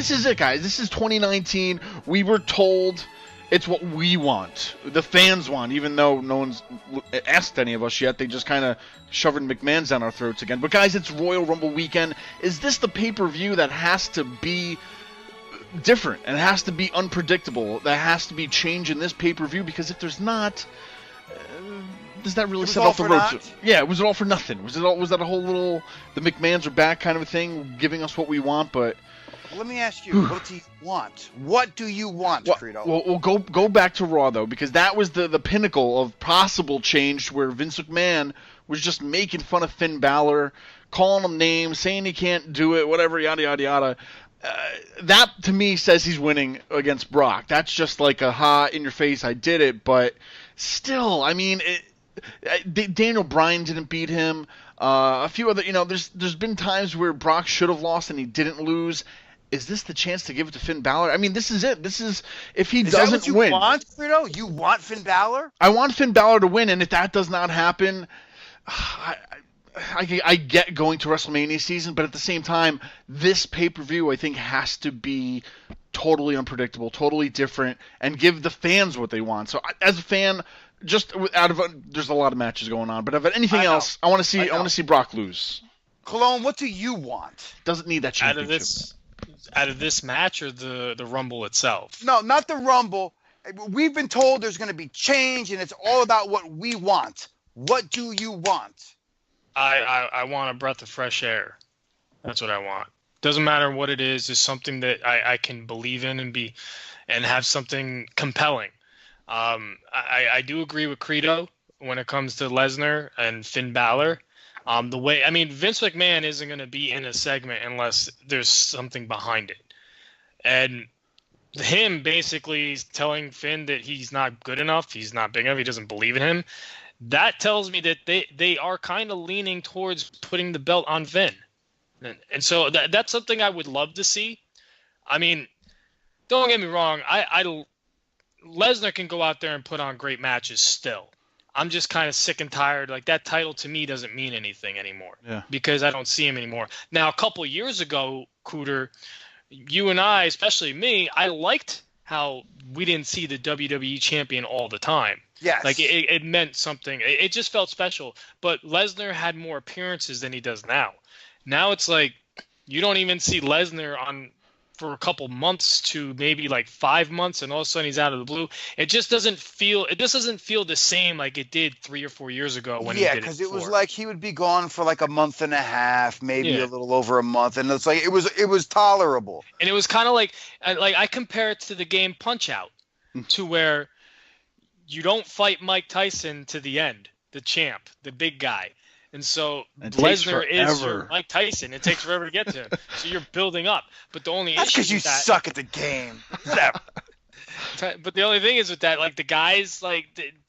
this is it, guys. This is 2019. We were told it's what we want. The fans want, even though no one's asked any of us yet. They just kind of shoving McMahon's down our throats again. But guys, it's Royal Rumble weekend. Is this the pay-per-view that has to be different and has to be unpredictable? That has to be change in this pay-per-view? Because if there's not, does that really set off the road? Yeah, was it all for nothing? Was that a whole little the McMahons are back kind of a thing, giving us what we want? But let me ask you, what do you want? What do you want, Credo? Well, go back to Raw, though, because that was the pinnacle of possible change, where Vince McMahon was just making fun of Finn Balor, calling him names, saying he can't do it, whatever, yada, yada, yada. That, to me, says he's winning against Brock. That's just like a ha, in your face, I did it, but still, I mean, Daniel Bryan didn't beat him. A few other, there's been times where Brock should have lost and he didn't lose. Is this the chance to give it to Finn Balor? I mean, this is it. This is, if he doesn't win. You want, Fredo? You want Finn Balor? I want Finn Balor to win, and if that does not happen, I get going to WrestleMania season, but at the same time, this pay-per-view, I think, has to be totally unpredictable, totally different, and give the fans what they want. So, as a fan, just there's a lot of matches going on, but if anything else, I want to see Brock lose. Cologne, what do you want? Doesn't need that championship. Out of this match or the Rumble itself? No, not the Rumble. We've been told there's going to be change, and it's all about what we want. What do you want? I want a breath of fresh air. That's what I want. Doesn't matter what it is. It's something that I can believe in and have something compelling. I do agree with Credo when it comes to Lesnar and Finn Balor. Vince McMahon isn't going to be in a segment unless there's something behind it. And him basically telling Finn that he's not good enough, he's not big enough, he doesn't believe in him, that tells me that they are kind of leaning towards putting the belt on Finn. And so that's something I would love to see. I mean, don't get me wrong, Lesnar can go out there and put on great matches still. I'm just kind of sick and tired. Like, that title to me doesn't mean anything anymore. Yeah. Because I don't see him anymore. Now, a couple years ago, Cooter, you and I, especially me, I liked how we didn't see the WWE champion all the time. Yes. Like, it meant something. It just felt special. But Lesnar had more appearances than he does now. Now it's like you don't even see Lesnar on for a couple months to maybe like 5 months, and all of a sudden he's out of the blue. It just doesn't feel the same like it did 3 or 4 years ago when he did it. Yeah, because it was like he would be gone for like a month and a half, maybe a little over a month, and it's like it was tolerable. And it was kind of like I compare it to the game Punch-Out, to where you don't fight Mike Tyson to the end, the champ, the big guy. And so Lesnar is your Mike Tyson. It takes forever to get to him. So you're building up. But the only That's because you suck at the game. Whatever. But the only thing is with that, like the guys, the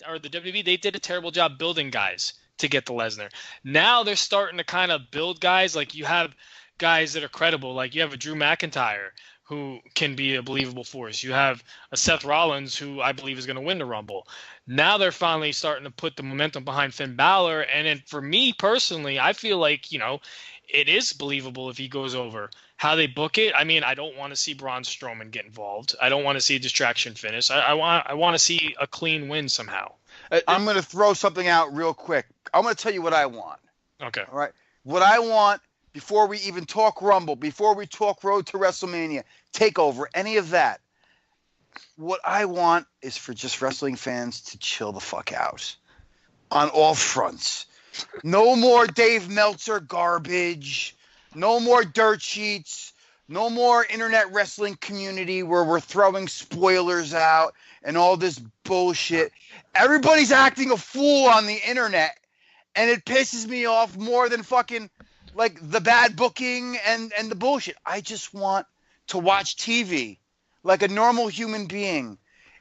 WWE, they did a terrible job building guys to get to Lesnar. Now they're starting to kind of build guys. Like you have guys that are credible. Like you have a Drew McIntyre who can be a believable force. You have a Seth Rollins who I believe is going to win the Rumble. Now they're finally starting to put the momentum behind Finn Balor. And then for me personally, I feel like, it is believable if he goes over. How they book it, I mean, I don't want to see Braun Strowman get involved. I don't want to see a distraction finish. I want to see a clean win somehow. I'm going to throw something out real quick. I'm going to tell you what I want. Okay. All right. What I want, before we even talk Rumble, before we talk Road to WrestleMania, TakeOver, any of that, what I want is for just wrestling fans to chill the fuck out on all fronts. No more Dave Meltzer garbage. No more dirt sheets. No more internet wrestling community where we're throwing spoilers out and all this bullshit. Everybody's acting a fool on the internet, and it pisses me off more than fucking like the bad booking and the bullshit. I just want to watch TV like a normal human being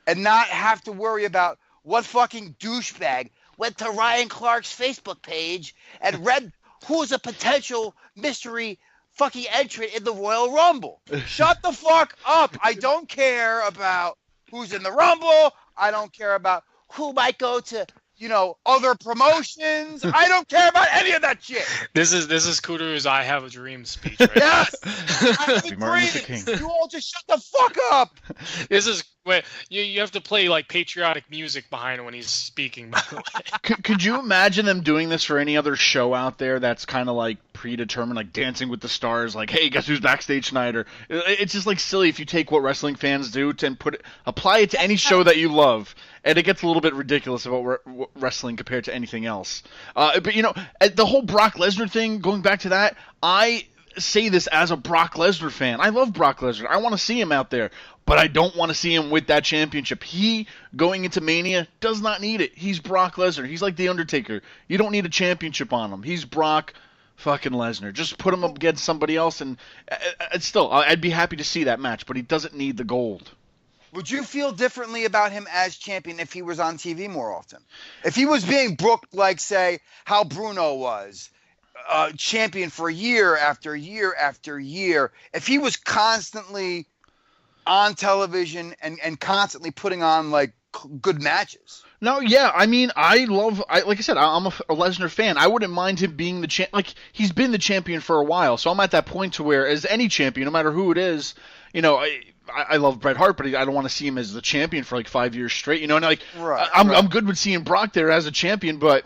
and not have to worry about what fucking douchebag went to Ryan Clark's Facebook page and read who's a potential mystery fucking entrant in the Royal Rumble. Shut the fuck up. I don't care about who's in the Rumble. I don't care about who might go to, other promotions. I don't care about any of that shit. This is Kudu's "I Have a Dream" speech. Right? Yes, I have a Martin Luther dream. King. You all just shut the fuck up. This is where you have to play like patriotic music behind when he's speaking. By the way, Could you imagine them doing this for any other show out there that's kind of like predetermined, like Dancing with the Stars? Like, hey, guess who's backstage tonight? Or it's just like silly if you take what wrestling fans do and apply it to any show that you love, and it gets a little bit ridiculous about wrestling compared to anything else. But the whole Brock Lesnar thing, going back to that, I say this as a Brock Lesnar fan. I love Brock Lesnar. I want to see him out there, but I don't want to see him with that championship. He, going into Mania, does not need it. He's Brock Lesnar. He's like The Undertaker. You don't need a championship on him. He's Brock fucking Lesnar. Just put him up against somebody else, and still, I'd be happy to see that match, but he doesn't need the gold. Would you feel differently about him as champion if he was on TV more often? If he was being booked like, say, how Bruno was, champion for year after year after year, if he was constantly on television and constantly putting on like good matches. No, yeah, I mean, like I said, I'm a Lesnar fan. I wouldn't mind him being the champ. Like, he's been the champion for a while, so I'm at that point to where, as any champion, no matter who it is, I love Bret Hart, but I don't want to see him as the champion for like 5 years straight. And like, right, I'm good with seeing Brock there as a champion, but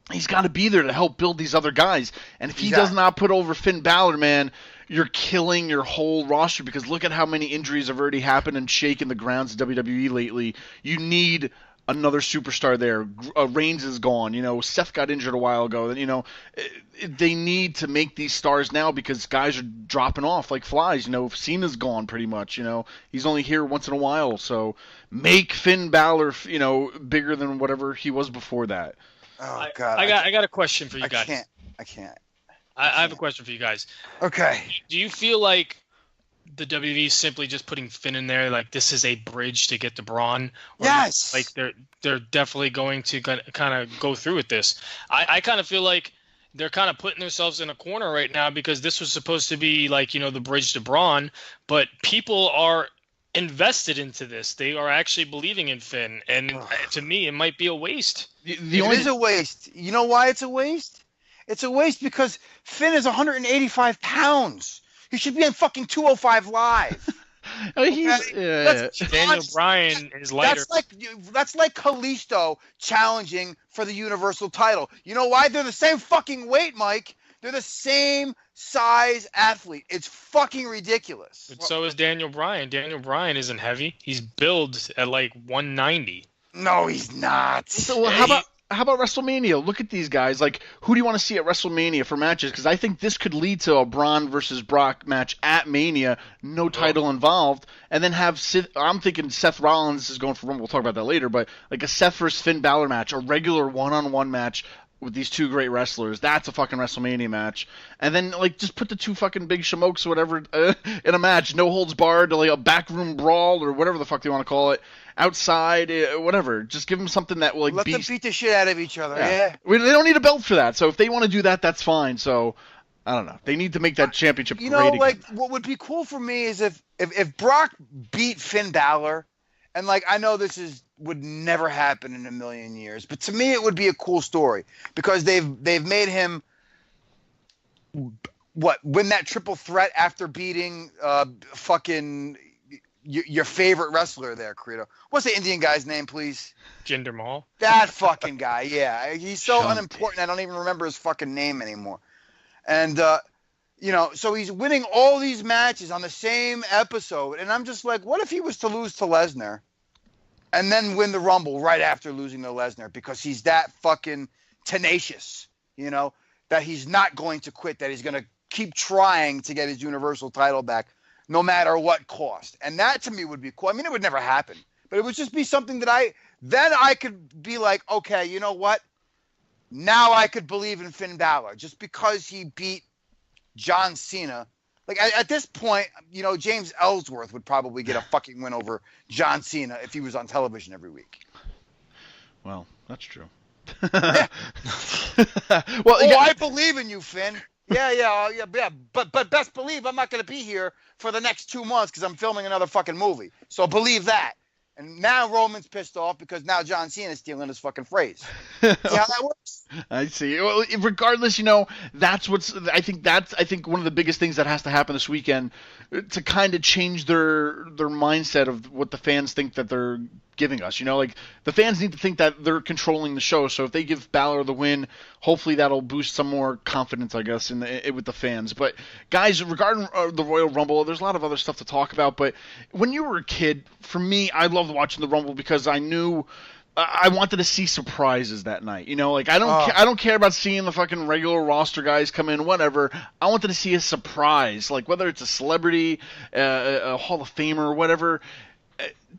he's got to be there to help build these other guys. And if he does not put over Finn Balor, man, you're killing your whole roster, because look at how many injuries have already happened and shaken the grounds of WWE lately. You need another superstar there. Reigns is gone. Seth got injured a while ago. They need to make these stars now, because guys are dropping off like flies. Cena's gone pretty much. He's only here once in a while. So make Finn Balor, bigger than whatever he was before that. Oh God! I got a question for you guys. I can't. I have a question for you guys. Okay. Do you feel like the WWE is simply just putting Finn in there, like this is a bridge to get to Braun? Or yes. Like they're definitely going to kind of go through with this. I kind of feel like they're kind of putting themselves in a corner right now, because this was supposed to be like, the bridge to Braun, but people are invested into this. They are actually believing in Finn, and to me, it might be a waste. It is a waste. You know why it's a waste? It's a waste because Finn is 185 pounds. He should be on fucking 205 Live. Daniel Bryan is lighter. That's like Kalisto challenging for the Universal title. You know why? They're the same fucking weight, Mike. They're the same size athlete. It's fucking ridiculous. But so is Daniel Bryan. Daniel Bryan isn't heavy. He's billed at like 190. No, he's not. So how about WrestleMania? Look at these guys. Like, who do you want to see at WrestleMania for matches? Because I think this could lead to a Braun versus Brock match at Mania, no title involved, and then I'm thinking Seth Rollins is going for Rumble. We'll talk about that later, but like a Seth versus Finn Balor match, a regular one-on-one match with these two great wrestlers. That's a fucking WrestleMania match. And then, like, just put the two fucking big schmokes or whatever in a match. No holds barred, like a backroom brawl or whatever the fuck they want to call it. Outside, whatever. Just give them something that will, like, let them beat the shit out of each other. Yeah. They don't need a belt for that. So if they want to do that, that's fine. So, I don't know. They need to make that championship great again. Like, what would be cool for me is if Brock beat Finn Balor, and, like, I know would never happen in a million years, but to me it would be a cool story, because they've made him win that triple threat after beating fucking your favorite wrestler there, Credo. What's the Indian guy's name, please? Jinder Mahal. That fucking guy, yeah. He's so unimportant I don't even remember his fucking name anymore. And so he's winning all these matches on the same episode, and I'm just like, what if he was to lose to Lesnar and then win the Rumble right after losing to Lesnar, because he's that fucking tenacious, that he's not going to quit, that he's going to keep trying to get his Universal title back no matter what cost. And that to me would be cool. I mean, it would never happen, but it would just be something that I could be like, okay, you know what? Now I could believe in Finn Balor just because he beat John Cena. Like, at this point, James Ellsworth would probably get a fucking win over John Cena if he was on television every week. Well, that's true. Yeah. Well, I believe in you, Finn. Yeah. But best believe I'm not going to be here for the next 2 months because I'm filming another fucking movie. So believe that. And now Roman's pissed off because now John Cena's stealing his fucking phrase. See how that works? I see. Well, regardless, that's I think one of the biggest things that has to happen this weekend to kind of change their mindset of what the fans think that they're giving us. Like the fans need to think that they're controlling the show. So if they give Balor the win, hopefully that'll boost some more confidence, I guess, with the fans. But guys, regarding the Royal Rumble, there's a lot of other stuff to talk about. But when you were a kid, for me, I loved watching the Rumble because I knew I wanted to see surprises that night. Like I don't care about seeing the fucking regular roster guys come in, whatever. I wanted to see a surprise, like whether it's a celebrity, a Hall of Famer, whatever.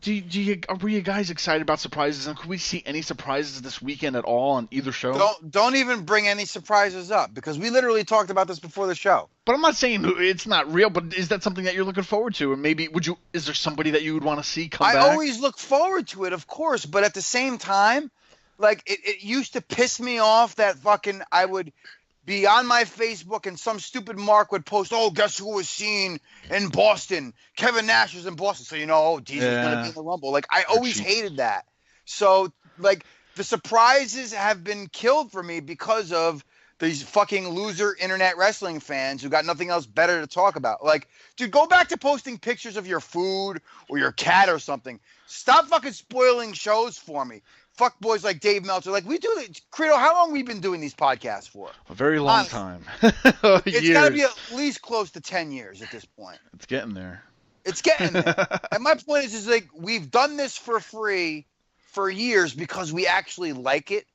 Were you guys excited about surprises? And could we see any surprises this weekend at all on either show? Don't even bring any surprises up because we literally talked about this before the show. But I'm not saying it's not real. But is that something that you're looking forward to? And maybe is there somebody that you would want to see come back? I always look forward to it, of course. But at the same time, like it used to piss me off that fucking I would be on my Facebook and some stupid mark would post, "Oh, guess who was seen in Boston? Kevin Nash was in Boston." So Diesel's gonna be in the Rumble. Like I always hated that. So like the surprises have been killed for me because of these fucking loser internet wrestling fans who got nothing else better to talk about. Like, dude, go back to posting pictures of your food or your cat or something. Stop fucking spoiling shows for me. Fuck boys like Dave Meltzer. Like, we do it. Credo, how long have we been doing these podcasts for? A very long time. It's got to be at least close to 10 years at this point. It's getting there. It's getting there. And my point is like, we've done this for free for years because we actually like it.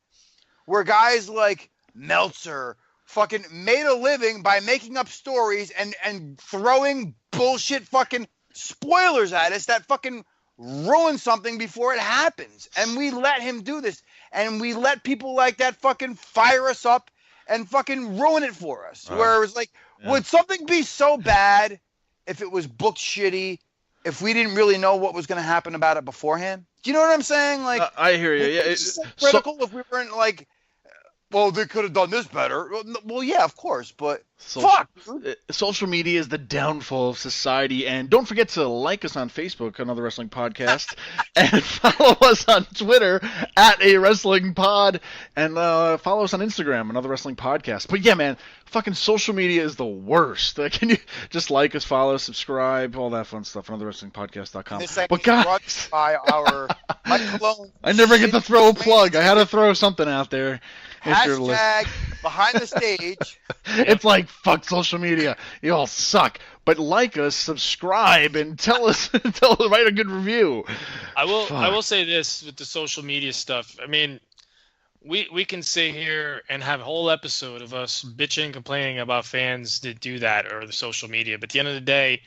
Where guys like Meltzer fucking made a living by making up stories and throwing bullshit fucking spoilers at us that fucking ruin something before it happens. And we let him do this. And we let people like that fucking fire us up and fucking ruin it for us. Where it was like, would something be so bad if it was booked shitty, if we didn't really know what was going to happen about it beforehand? Do you know what I'm saying? Like, I hear you. Yeah, it's so critical if we weren't like, well, they could have done this better. Well, yeah, of course, but fuck. Social media is the downfall of society, and don't forget to like us on Facebook, Another Wrestling Podcast, and follow us on Twitter at A Wrestling Pod, and follow us on Instagram, Another Wrestling Podcast. But yeah, man, fucking social media is the worst. Can you just like us, follow, subscribe, all that fun stuff, AnotherWrestlingPodcast.com. But guys, by our I never get to throw a plug. I had to throw something out there. Hashtag behind the stage. It's like, fuck social media. You all suck. But like us, subscribe, and write a good review. I will say this with the social media stuff. I mean, we can sit here and have a whole episode of us bitching, complaining about fans that do that or the social media. But at the end of the day,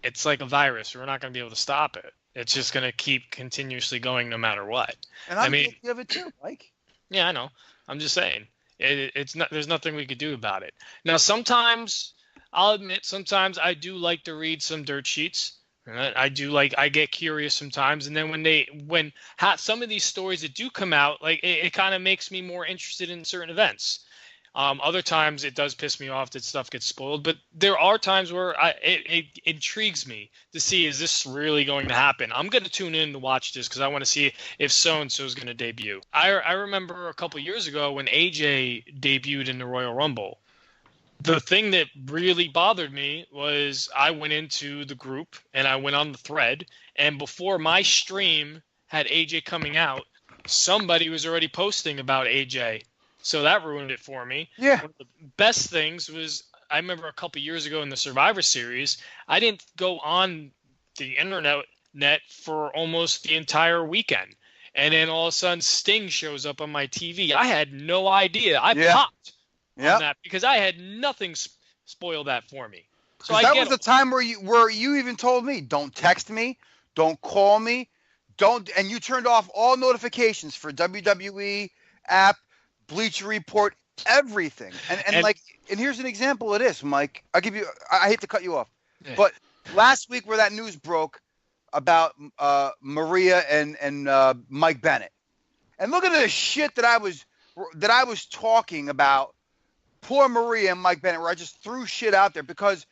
it's like a virus. We're not going to be able to stop it. It's just going to keep continuously going no matter what. And I'm guilty of it too, Mike. Yeah, I know. I'm just saying, it's not. There's nothing we could do about it. Now, sometimes I'll admit, sometimes I do like to read some dirt sheets. I get curious sometimes, and then when some of these stories that do come out, like it kind of makes me more interested in certain events. Other times it does piss me off that stuff gets spoiled, but there are times where it intrigues me to see, is this really going to happen? I'm going to tune in to watch this because I want to see if so-and-so is going to debut. I remember a couple years ago when AJ debuted in the Royal Rumble. The thing that really bothered me was I went into the group and I went on the thread, and before my stream had AJ coming out, somebody was already posting about AJ. So that ruined it for me. Yeah. One of the best things was, I remember a couple years ago in the Survivor Series, I didn't go on the internet for almost the entire weekend. And then all of a sudden Sting shows up on my TV. I had no idea. I popped on that because I had nothing spoil that for me. So that was the time where you even told me, don't text me, don't call me, and you turned off all notifications for WWE app, Bleacher Report, everything. And here's an example of this, Mike. I hate to cut you off, but last week where that news broke about Maria and Mike Bennett, and look at the shit that I was talking about poor Maria and Mike Bennett, where I just threw shit out there because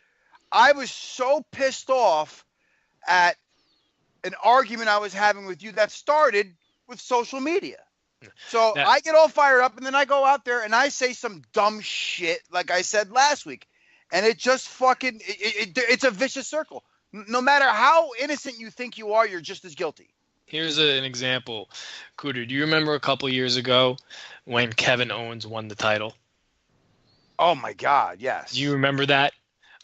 I was so pissed off at an argument I was having with you that started with social media. So I get all fired up, and then I go out there and I say some dumb shit like I said last week. And it just fucking, it's a vicious circle. No matter how innocent you think you are, you're just as guilty. Here's an example. Cooter, do you remember a couple years ago when Kevin Owens won the title? Oh, my God, yes. Do you remember that?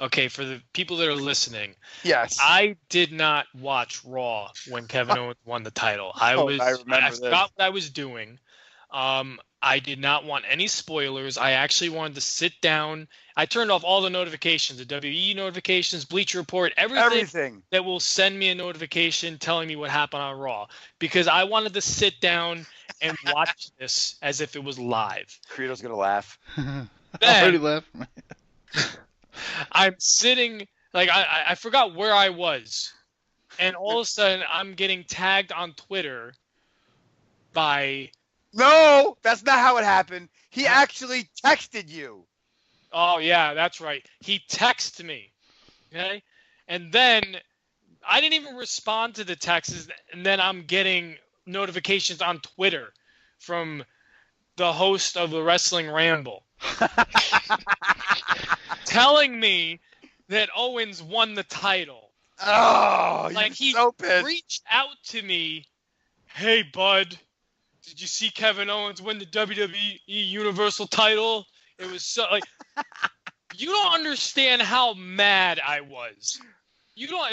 Okay, for the people that are listening, yes, I did not watch Raw when Kevin Owens won the title. I forgot what I was doing. I did not want any spoilers. I actually wanted to sit down. I turned off all the notifications, the WE notifications, Bleacher Report, everything that will send me a notification telling me what happened on Raw, because I wanted to sit down and watch this as if it was live. Credo's gonna laugh. I already laughed. I'm sitting, like, I forgot where I was, and all of a sudden I'm getting tagged on Twitter by... No, that's not how it happened. He actually texted you. Oh, yeah, that's right. He texted me, okay? And then I didn't even respond to the texts, and then I'm getting notifications on Twitter from the host of the Wrestling Ramble telling me that Owens won the title. Oh, like, he so pissed. Reached out to me, hey, bud, did you see Kevin Owens win the WWE Universal title? It was so, like, you don't understand how mad I was. You don't.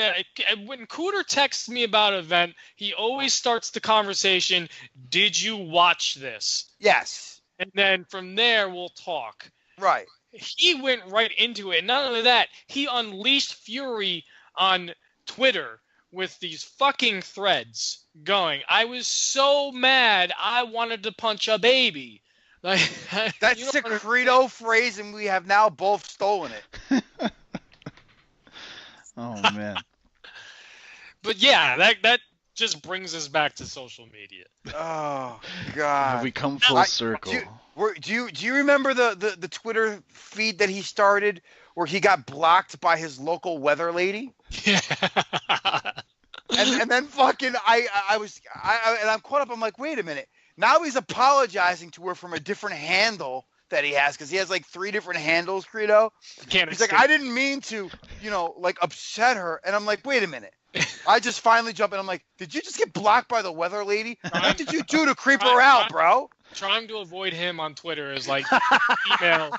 When Cooter texts me about an event, he always starts the conversation, did you watch this? Yes. And then from there, we'll talk. Right. He went right into it. Not only that, he unleashed fury on Twitter with these fucking threads going. I was so mad, I wanted to punch a baby. Like, that's a Credo phrase, and we have now both stolen it. Oh, man. But yeah, that just brings us back to social media. Oh, God. Have we come full circle? Do you remember the Twitter feed that he started where he got blocked by his local weather lady? Yeah. and then fucking I'm caught up. I'm like, wait a minute. Now he's apologizing to her from a different handle that he has, because he has like 3 different handles, Credo. He's like, I didn't mean to, like, upset her. And I'm like, wait a minute. I just finally jump in. I'm like, did you just get blocked by the weather lady? What did you do to creep her out, bro? Trying to avoid him on Twitter is like a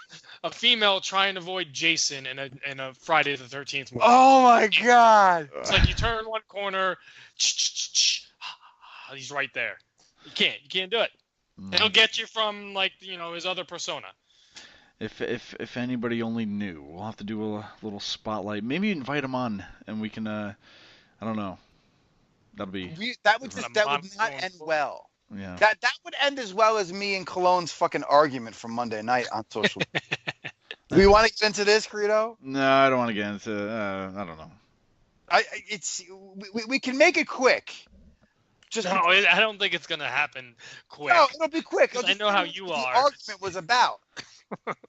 female trying to avoid Jason in a Friday the 13th movie. Oh my God! It's like you turn one corner, he's right there. You can't do it. He'll get you from, like, his other persona. If anybody only knew, we'll have to do a little spotlight. Maybe invite him on, and we can. I don't know. That'll be. That would not end well. Yeah. That would end as well as me and Cologne's fucking argument from Monday night on social media. Do we want to get into this, Credo? No, I don't want to get into. I don't know. We can make it quick. I don't think it's gonna happen quick. No, it'll be quick. I know how you are. The argument was about.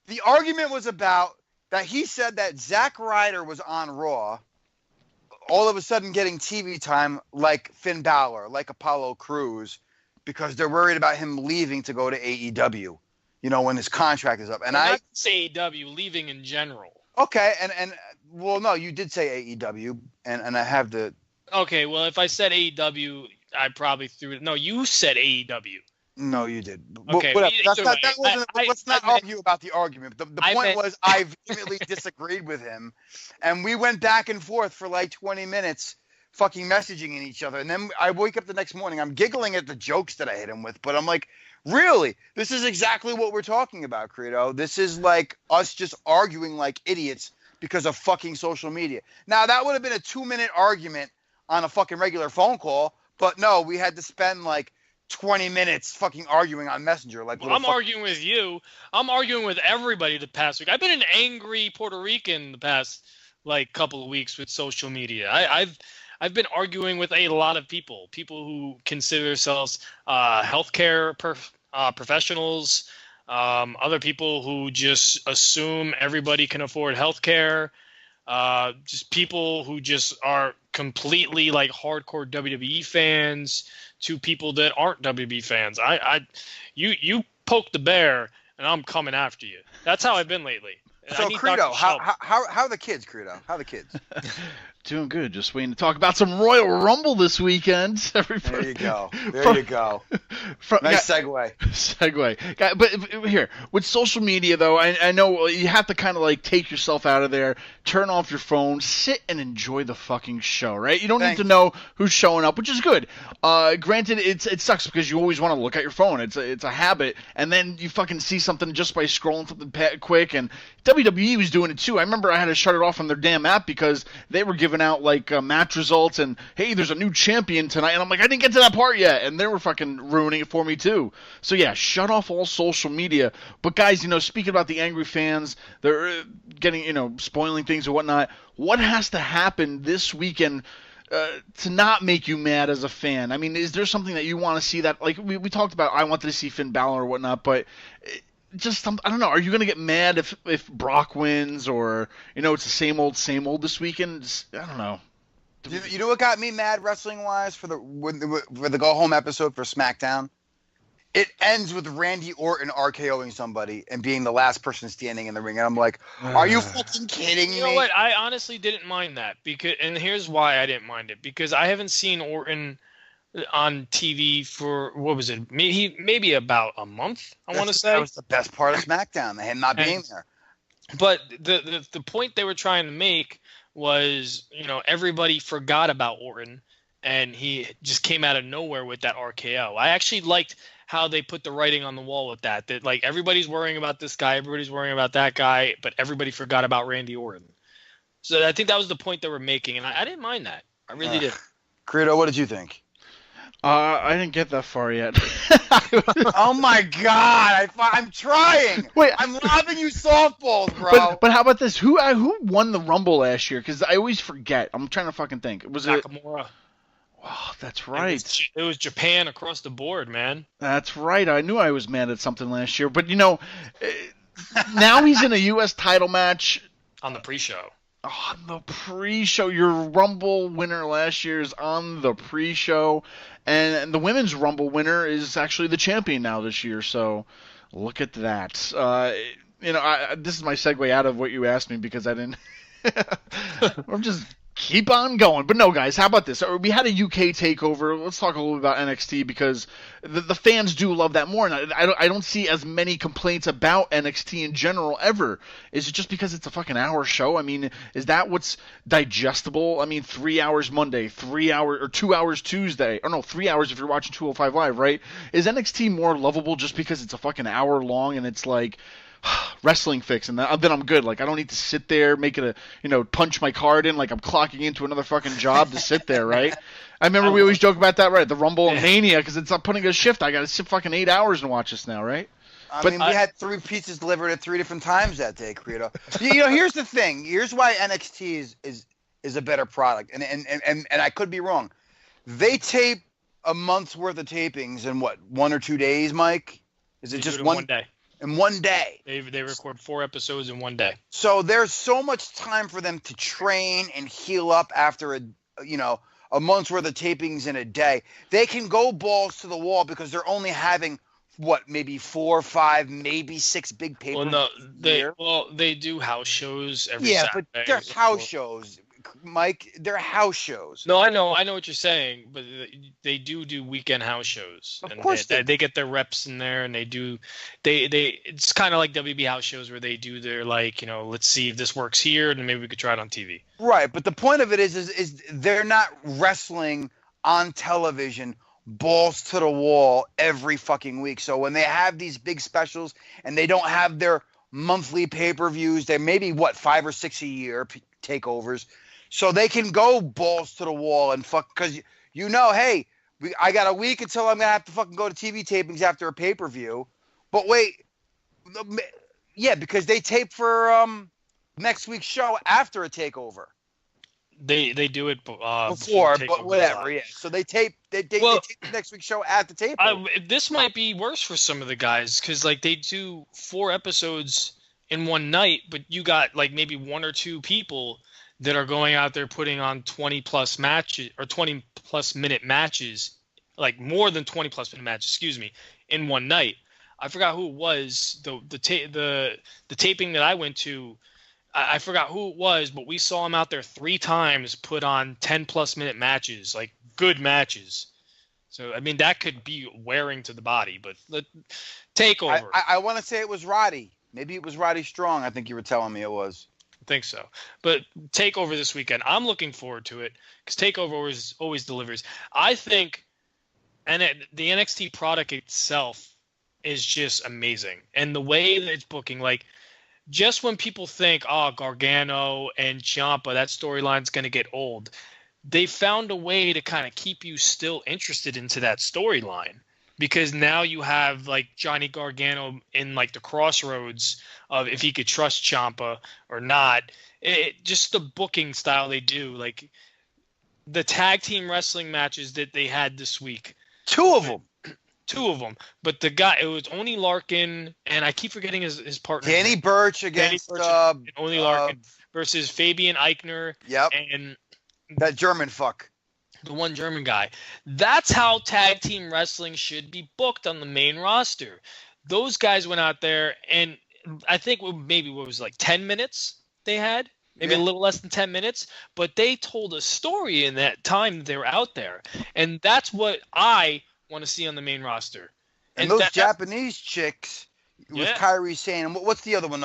The argument was about that he said that Zack Ryder was on Raw, all of a sudden getting TV time like Finn Balor, like Apollo Crews, because they're worried about him leaving to go to AEW, when his contract is up. And I say AEW, leaving in general. Okay, and well, no, you did say AEW, and I have the. Okay, well, if I said AEW, I probably threw it. No, you said AEW. No, you did. Okay, let's not argue about the argument. The point was I vehemently disagreed with him, and we went back and forth for like 20 minutes, fucking messaging in each other. And then I wake up the next morning, I'm giggling at the jokes that I hit him with, but I'm like, really? This is exactly what we're talking about, Credo. This is like us just arguing like idiots because of fucking social media. Now, that would have been a 2-minute argument on a fucking regular phone call, but no, we had to spend like 20 minutes fucking arguing on Messenger. Like, I'm arguing with you. I'm arguing with everybody the past week. I've been an angry Puerto Rican the past like couple of weeks with social media. I've been arguing with a lot of people who consider themselves healthcare professionals, other people who just assume everybody can afford healthcare. just people who just are completely like hardcore WWE fans to people that aren't WWE fans. You poke the bear and I'm coming after you. That's how I've been lately. So Credo, how are the kids, Credo? How are the kids? Doing good. Just waiting to talk about some Royal Rumble this weekend. Everybody. There you go. There you go. Nice segue. Segue. But here, with social media, though, I know you have to kind of like take yourself out of there, turn off your phone, sit and enjoy the fucking show, right? You don't need to know who's showing up, which is good. Granted, it sucks because you always want to look at your phone. It's a habit, and then you fucking see something just by scrolling something quick, and WWE was doing it too. I remember I had to shut it off on their damn app because they were giving out like match results and hey, there's a new champion tonight, and I'm like, I didn't get to that part yet, and they were fucking ruining it for me too. So yeah, shut off all social media. But guys, speaking about the angry fans, they're getting spoiling things or whatnot. What has to happen this weekend to not make you mad as a fan? I mean, is there something that you want to see that, like we talked about? I wanted to see Finn Balor or whatnot, but just I don't know. Are you gonna get mad if Brock wins, or it's the same old this weekend? I don't know. You know what got me mad wrestling wise for the go home episode for SmackDown? It ends with Randy Orton RKOing somebody and being the last person standing in the ring, and I'm like, are you fucking kidding me? You know what? I honestly didn't mind that and here's why I didn't mind it, because I haven't seen Orton on TV for, what was it, maybe about a month, I want to say. That was the best part of SmackDown, him not being there. But the point they were trying to make was, everybody forgot about Orton, and he just came out of nowhere with that RKO. I actually liked how they put the writing on the wall with that like everybody's worrying about this guy, everybody's worrying about that guy, but everybody forgot about Randy Orton. So I think that was the point they were making, and I didn't mind that. I really did. Credo, what did you think? I didn't get that far yet. Oh my God! I'm trying. Wait, I'm lobbing you softballs, bro. But how about this? Who won the Rumble last year? Because I always forget. I'm trying to fucking think. Was it Nakamura? Oh, that's right. It was Japan across the board, man. That's right. I knew I was mad at something last year, but now he's in a U.S. title match on the pre-show. On the pre-show, your Rumble winner last year is on the pre-show, and the women's Rumble winner is actually the champion now this year. So, look at that. This is my segue out of what you asked me because I didn't. I'm just keep on going. But no, guys, how about this? We had a UK takeover. Let's talk a little bit about NXT because the fans do love that more. And I don't see as many complaints about NXT in general ever. Is it just because it's a fucking hour show? I mean, is that what's digestible? I mean, 3 hours Monday, 3 hours or 2 hours Tuesday, or no, 3 hours if you're watching 205 Live, right? Is NXT more lovable just because it's a fucking hour long and it's like wrestling fix, and then I'm good. Like, I don't need to sit there, make it punch my card in like I'm clocking into another fucking job to sit there, right? I remember we always joke about that, right? The Rumble and Mania, because it's not putting a shift. I got to sit fucking 8 hours and watch this now, right? I mean, we had 3 pizzas delivered at 3 different times that day, Credo. Here's the thing. Here's why NXT is a better product, and I could be wrong. They tape a month's worth of tapings in what, 1 or 2 days, Mike? Is it just one day? In 1 day. They record 4 episodes in 1 day. So there's so much time for them to train and heal up after a month's worth of tapings in a day. They can go balls to the wall because they're only having maybe 4, 5, maybe 6 big pay-per-views. They do house shows every Saturday. Saturday. But they're house shows. Mike, they're house shows. No, I know what you're saying, but they do weekend house shows. Of course, they get their reps in there, and they it's kind of like WB house shows where they do their let's see if this works here, and then maybe we could try it on TV. Right, but the point of it is they're not wrestling on television balls to the wall every fucking week. So when they have these big specials and they don't have their monthly pay-per-views, they maybe 5 or 6 a year takeovers. So they can go balls to the wall and fuck, because hey, I got a week until I'm gonna have to fucking go to TV tapings after a pay-per-view. But wait, yeah, because they tape for next week's show after a takeover. They do it before, but whatever. Yeah, so they tape tape next week's show at the tape. This might be worse for some of the guys because they do 4 episodes in one night, but you got like maybe one or two people that are going out there putting on 20 plus matches or 20 plus minute matches, like more than 20 plus minute matches, excuse me, in one night. I forgot who it was. The taping that I went to, I forgot who it was, but we saw him out there 3 times put on 10 plus minute matches, like good matches. So I mean that could be wearing to the body, but the TakeOver. I want to say it was Roddy. Maybe it was Roddy Strong. I think you were telling me it was. I think so. But TakeOver this weekend, I'm looking forward to it because TakeOver always delivers. I think, and the NXT product itself is just amazing, and the way that it's booking, like just when people think, oh, Gargano and Ciampa, that storyline's going to get old, they found a way to kind of keep you still interested into that storyline. Because now you have like Johnny Gargano in like the crossroads of if he could trust Ciampa or not. Just the booking style they do, like the tag team wrestling matches that they had this week. 2 of them. 2 of them. But the guy, it was Oney Larkin, and I keep forgetting his partner. Danny Burch against and Oney Larkin versus Fabian Eichner. Yep. And that German fuck. The one German guy. That's how tag team wrestling should be booked on the main roster. Those guys went out there, and I think maybe what was like 10 minutes they had, maybe a little less than 10 minutes, but they told a story in that time that they were out there, and that's what I want to see on the main roster. And those Japanese chicks with Kairi Sane, and what's the other one?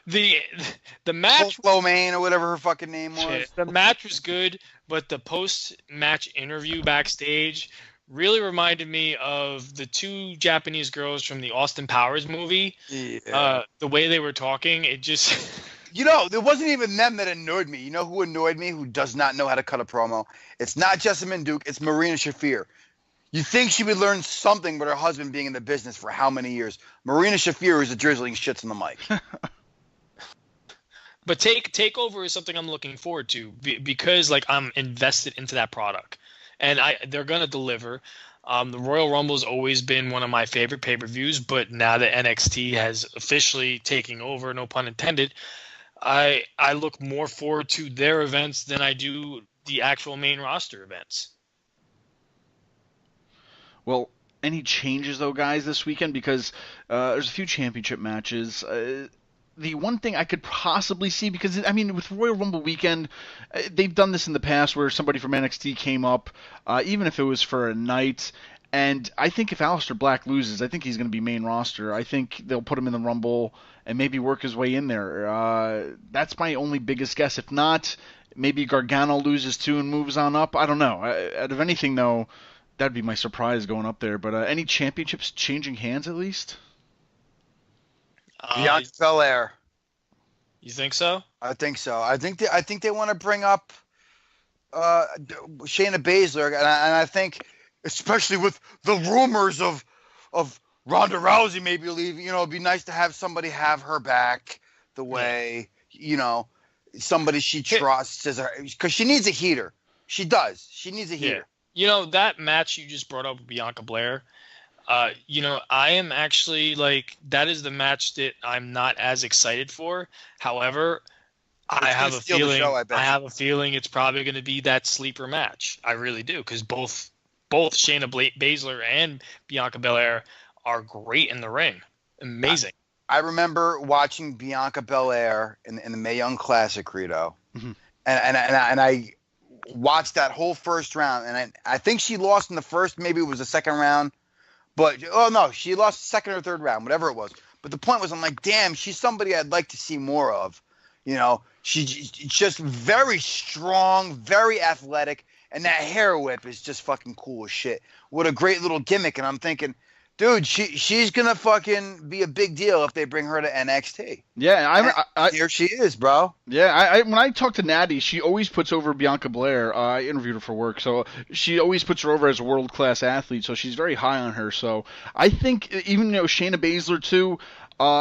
The match, Lomain or whatever her fucking name was. The match was good, but the post-match interview backstage really reminded me of the 2 Japanese girls from the Austin Powers movie. Yeah. The way they were talking, it just... there wasn't even them that annoyed me. You know who annoyed me, who does not know how to cut a promo? It's not Jessamine Duke, it's Marina Shafir. You think she would learn something but her husband being in the business for how many years? Marina Shafir is a drizzling shits on the mic. But TakeOver is something I'm looking forward to because like I'm invested into that product, and they're gonna deliver. The Royal Rumble has always been one of my favorite pay-per-views, but now that NXT has officially taken over, no pun intended, I look more forward to their events than I do the actual main roster events. Well, any changes though, guys, this weekend? Because there's a few championship matches. The one thing I could possibly see, because, I mean, with Royal Rumble weekend, they've done this in the past where somebody from NXT came up, even if it was for a night, and I think if Aleister Black loses, I think he's going to be main roster. I think they'll put him in the Rumble and maybe work his way in there. That's my only biggest guess. If not, maybe Gargano loses too and moves on up. I don't know. Out of anything, though, that'd be my surprise going up there. But any championships changing hands at least? Bianca Belair. You think so? I think so. I think they want to bring up Shayna Baszler, and I think, especially with the rumors of Ronda Rousey maybe leaving, it'd be nice to have somebody have her back the way somebody she trusts as her, because she needs a heater. She does. She needs a heater. That match you just brought up with Bianca Belair. I am actually that is the match that I'm not as excited for. However, I have a feeling it's probably going to be that sleeper match. I really do, because both Shayna Baszler and Bianca Belair are great in the ring. Amazing. I remember watching Bianca Belair in the Mae Young Classic, Rito, and I watched that whole first round, and I think she lost in the first. Maybe it was the second round. But, she lost the second or third round, whatever it was. But the point was, I'm like, damn, she's somebody I'd like to see more of. She's just very strong, very athletic, and that hair whip is just fucking cool as shit. What a great little gimmick. And I'm thinking, dude, she's going to fucking be a big deal if they bring her to NXT. Yeah, here she is, bro. Yeah, when I talk to Natty, she always puts over Bianca Belair. I interviewed her for work, so she always puts her over as a world-class athlete, so she's very high on her. So I think even Shayna Baszler, too,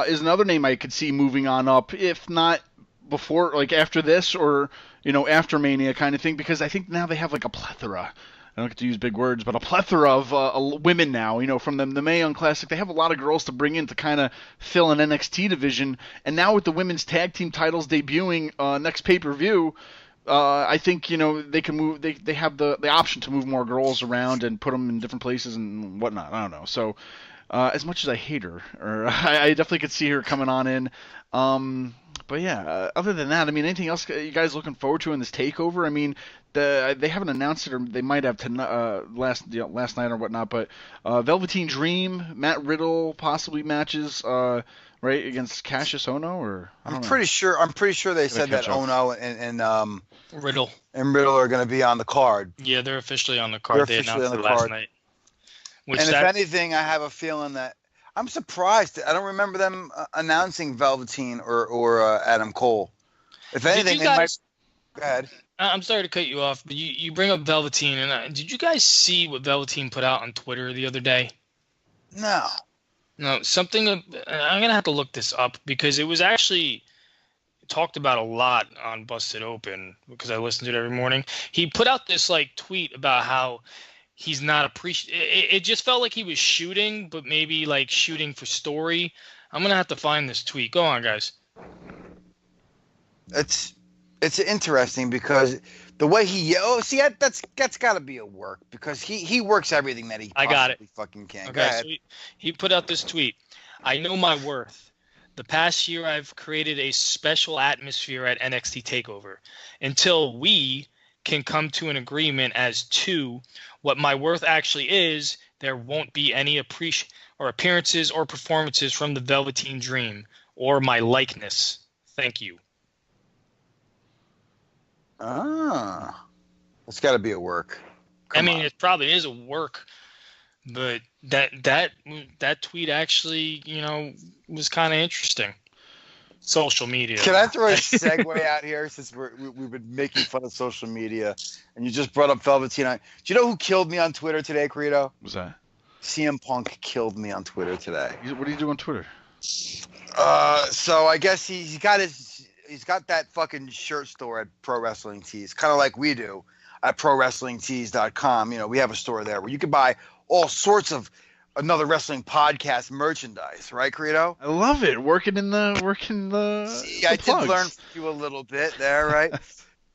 is another name I could see moving on up, if not before, after this or, after Mania kind of thing, because I think now they have, a plethora I don't get to use big words, but a plethora of women now. From the Mae Young Classic, they have a lot of girls to bring in to kind of fill an NXT division. And now with the women's tag team titles debuting next pay-per-view, I think they can move. They have the option to move more girls around and put them in different places and whatnot. I don't know. So as much as I hate her, or I definitely could see her coming on in. But yeah, other than that, I mean, anything else you guys looking forward to in this takeover? I mean, they haven't announced it, or they might have last night or whatnot. But Velveteen Dream, Matt Riddle, possibly matches, right, against Cassius Ohno, or I'm pretty sure they said that Ohno and Riddle are going to be on the card. Yeah, they're officially on the card. They announced it last night. If anything, I have a feeling that I'm surprised. I don't remember them announcing Velveteen or Adam Cole. If anything, they might. Go ahead. I'm sorry to cut you off, but you bring up Velveteen, and did you guys see what Velveteen put out on Twitter the other day? No. No, something. I'm gonna have to look this up because it was actually talked about a lot on Busted Open because I listen to it every morning. He put out this tweet about how he's not it just felt like he was shooting, but maybe shooting for story. I'm gonna have to find this tweet. Go on, guys. It's interesting because the way that's got to be a work because he works everything that he possibly fucking can. Okay, so he put out this tweet. I know my worth. The past year I've created a special atmosphere at NXT TakeOver. Until we can come to an agreement as to what my worth actually is, there won't be any appearances or performances from the Velveteen Dream or my likeness. Thank you. That's got to be a work. It probably is a work, but that tweet actually, was kind of interesting. Social media. Can I throw a segue out here since we've been making fun of social media, and you just brought up Velveteen? Do you know who killed me on Twitter today, Credo? What's that? CM Punk killed me on Twitter today. What do you do on Twitter? So I guess he's got that fucking shirt store at Pro Wrestling Tees, kind of like we do at ProWrestlingTees.com. We have a store there where you can buy all sorts of another wrestling podcast merchandise, right, Credo? I love it. Working the. See, I did learn from you a little bit there, right?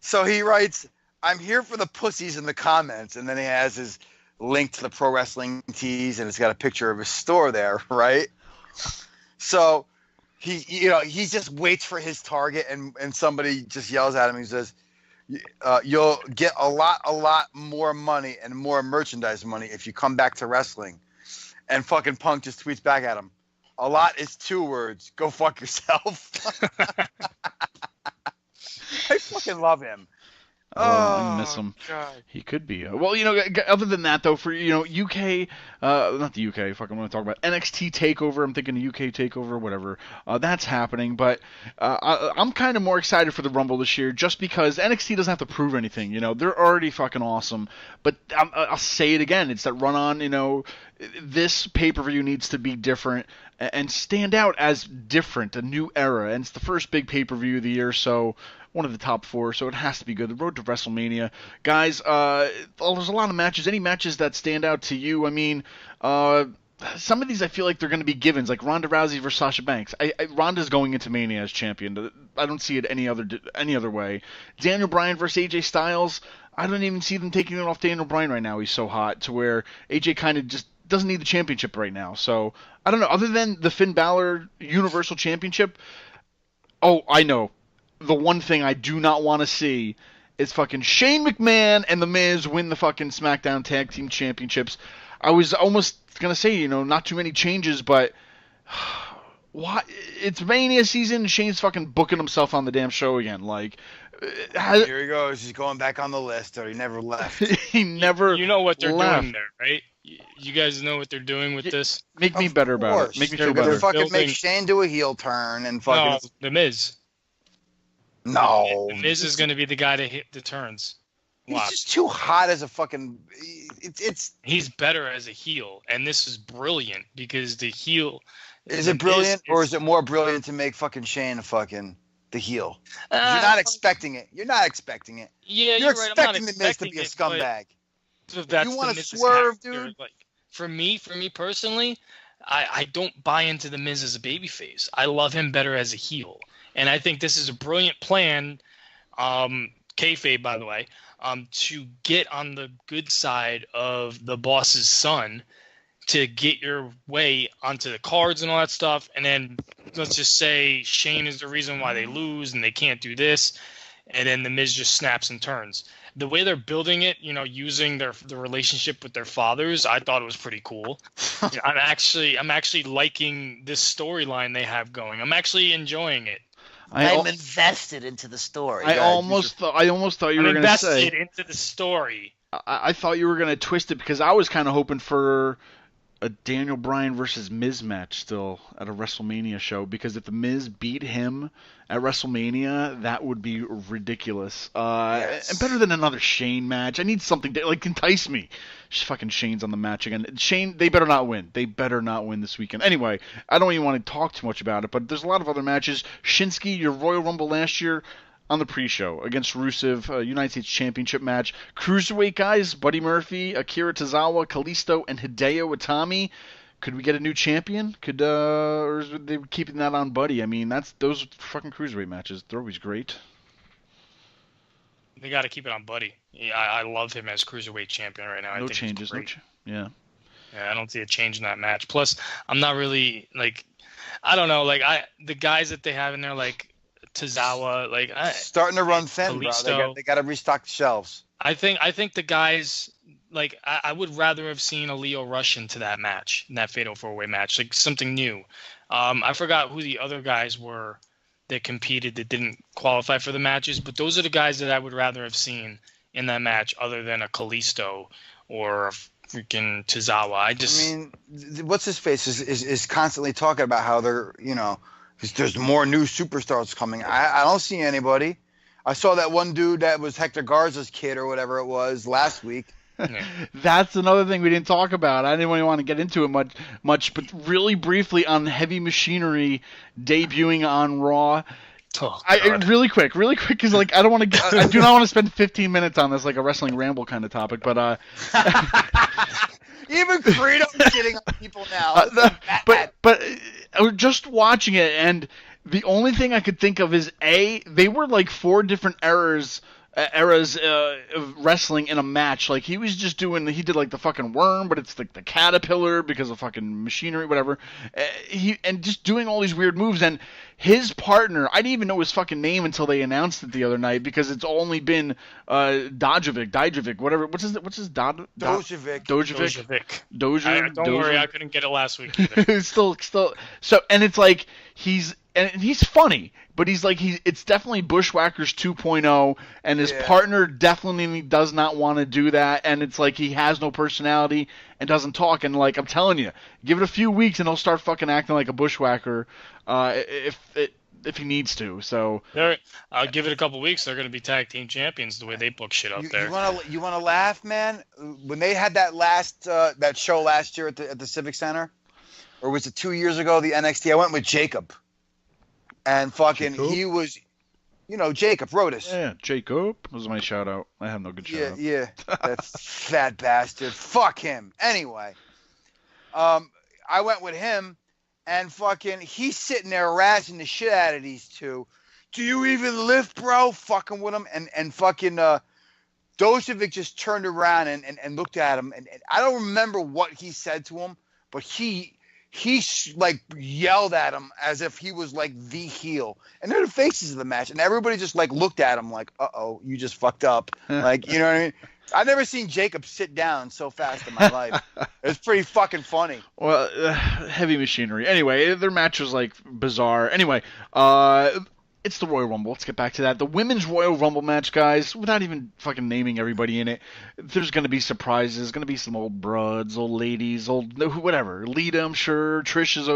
So he writes, "I'm here for the pussies in the comments," and then he has his link to the Pro Wrestling Tees, and it's got a picture of his store there, right? So he just waits for his target, and somebody just yells at him. He says, "You'll get a lot more money and more merchandise money if you come back to wrestling." And fucking Punk just tweets back at him, "A lot is 2 words. Go fuck yourself." I fucking love him. I miss him. God. He could be. Well, other than that, though, for, UK, not the UK, fucking want to talk about NXT TakeOver. I'm thinking UK TakeOver, whatever. That's happening. But I'm kind of more excited for the Rumble this year just because NXT doesn't have to prove anything. They're already fucking awesome. But I'll say it again. It's that run-on, this pay-per-view needs to be different and stand out as different, a new era. And it's the first big pay-per-view of the year, so one of the top 4, so it has to be good. The road to WrestleMania. Guys, there's a lot of matches. Any matches that stand out to you? I mean, some of these I feel like they're going to be givens, like Ronda Rousey versus Sasha Banks. Ronda's going into Mania as champion. I don't see it any other way. Daniel Bryan versus AJ Styles. I don't even see them taking it off Daniel Bryan right now. He's so hot to where AJ kind of just doesn't need the championship right now. So, I don't know. Other than the Finn Balor Universal Championship, I know. The one thing I do not want to see is fucking Shane McMahon and The Miz win the fucking SmackDown Tag Team Championships. I was almost going to say, not too many changes, but why? It's Mania season, Shane's fucking booking himself on the damn show again. Here he goes. He's going back on the list, or he never left. He never You know what they're left. doing there, right? You guys know what they're doing with this? Make me better about it. Make me feel They're better. gonna fucking make Shane do a heel turn and fucking... No, The Miz. No. The Miz is going to be the guy to hit the turns. He's just too hot as a fucking... He's better as a heel, and this is brilliant because the heel... Is it brilliant, or is it more brilliant to make fucking Shane the heel? You're not expecting it. Yeah, You're right. expecting The Miz to be a scumbag. if that's you want the to Miz's swerve, character, dude. like for me personally, I don't buy into the Miz as a babyface. I love him better as a heel, and I think this is a brilliant plan. Kayfabe, by the way, to get on the good side of the boss's son, to get your way onto the cards and all that stuff, and then let's just say Shane is the reason why they lose and they can't do this, and then the Miz just snaps and turns. The way they're building it, using the relationship with their fathers, I thought it was pretty cool. I'm actually liking this storyline they have going. I'm actually enjoying it. I'm invested into the story. I almost thought you were going to say invested into the story. I thought you were going to twist it, because I was kind of hoping for a Daniel Bryan versus Miz match still at a WrestleMania show, because if the Miz beat him at WrestleMania, that would be ridiculous. Yes. And better than another Shane match. I need something to entice me. Just fucking Shane's on the match again. Shane, they better not win. They better not win this weekend. Anyway, I don't even want to talk too much about it, but there's a lot of other matches. Shinsuke, your Royal Rumble last year, on the pre-show against Rusev, United States Championship match. Cruiserweight guys, Buddy Murphy, Akira Tozawa, Kalisto, and Hideo Itami. Could we get a new champion? Or is they keeping that on Buddy? I mean, those fucking Cruiserweight matches. They're always great. They got to keep it on Buddy. Yeah, I love him as Cruiserweight champion right now. I think changes. Yeah, I don't see a change in that match. Plus, I'm not really, I don't know, the guys that they have in there, Tozawa, starting to run thin, bro. They got to restock the shelves. I think the guys, I would rather have seen a Leo Rush into that match, in that Fatal 4-Way match, something new. I forgot who the other guys were that competed that didn't qualify for the matches, but those are the guys that I would rather have seen in that match, other than a Kalisto or a freaking Tozawa. I mean, what's his face is constantly talking about how they're, there's more new superstars coming. I don't see anybody. I saw that one dude that was Hector Garza's kid or whatever it was last week. Yeah. That's another thing we didn't talk about. I didn't really want to get into it much, but really briefly on Heavy Machinery debuting on Raw. Oh, really quick, because I don't want to. I do not want to spend 15 minutes on this like a wrestling ramble kind of topic, but even Credo's getting on people now. But I was just watching it, and the only thing I could think of is they were like 4 different eras of wrestling in a match. He was just he did the fucking worm, but it's the caterpillar because of fucking machinery, whatever. And just doing all these weird moves. And his partner, I didn't even know his fucking name until they announced it the other night, because it's only been Dojovic, whatever. What's his Dojovic. Don't worry, I couldn't get it last week either. still. So, and it's he's funny, but it's definitely Bushwhackers 2.0, and his partner definitely does not want to do that, and it's he has no personality and doesn't talk, and I'm telling you, give it a few weeks and he'll start fucking acting like a Bushwhacker, if he needs to. So I'll give it a couple weeks. They're going to be tag team champions the way they book shit up there. You want to laugh, man? When they had that show last year at the Civic Center, or was it 2 years ago? The NXT. I went with Jacob. And fucking, he was, Jacob Rodas. Yeah, Jacob was my shout out. I have no good shout out. Yeah, that fat bastard. Fuck him. Anyway, I went with him, and fucking, he's sitting there harassing the shit out of these two. Do you even lift, bro? Fucking with him, and fucking Dojovic just turned around and looked at him, and I don't remember what he said to him, but he yelled at him as if he was the heel, and they're the faces of the match, and everybody just looked at him uh-oh, you just fucked up. You know what I mean? I've never seen Jacob sit down so fast in my life. It's pretty fucking funny. Well, Heavy Machinery. Anyway, their match was bizarre. Anyway, it's the Royal Rumble. Let's get back to that. The Women's Royal Rumble match, guys, without even fucking naming everybody in it, there's going to be surprises. There's going to be some old broads, old ladies, whatever. Lita, I'm sure. Trish is,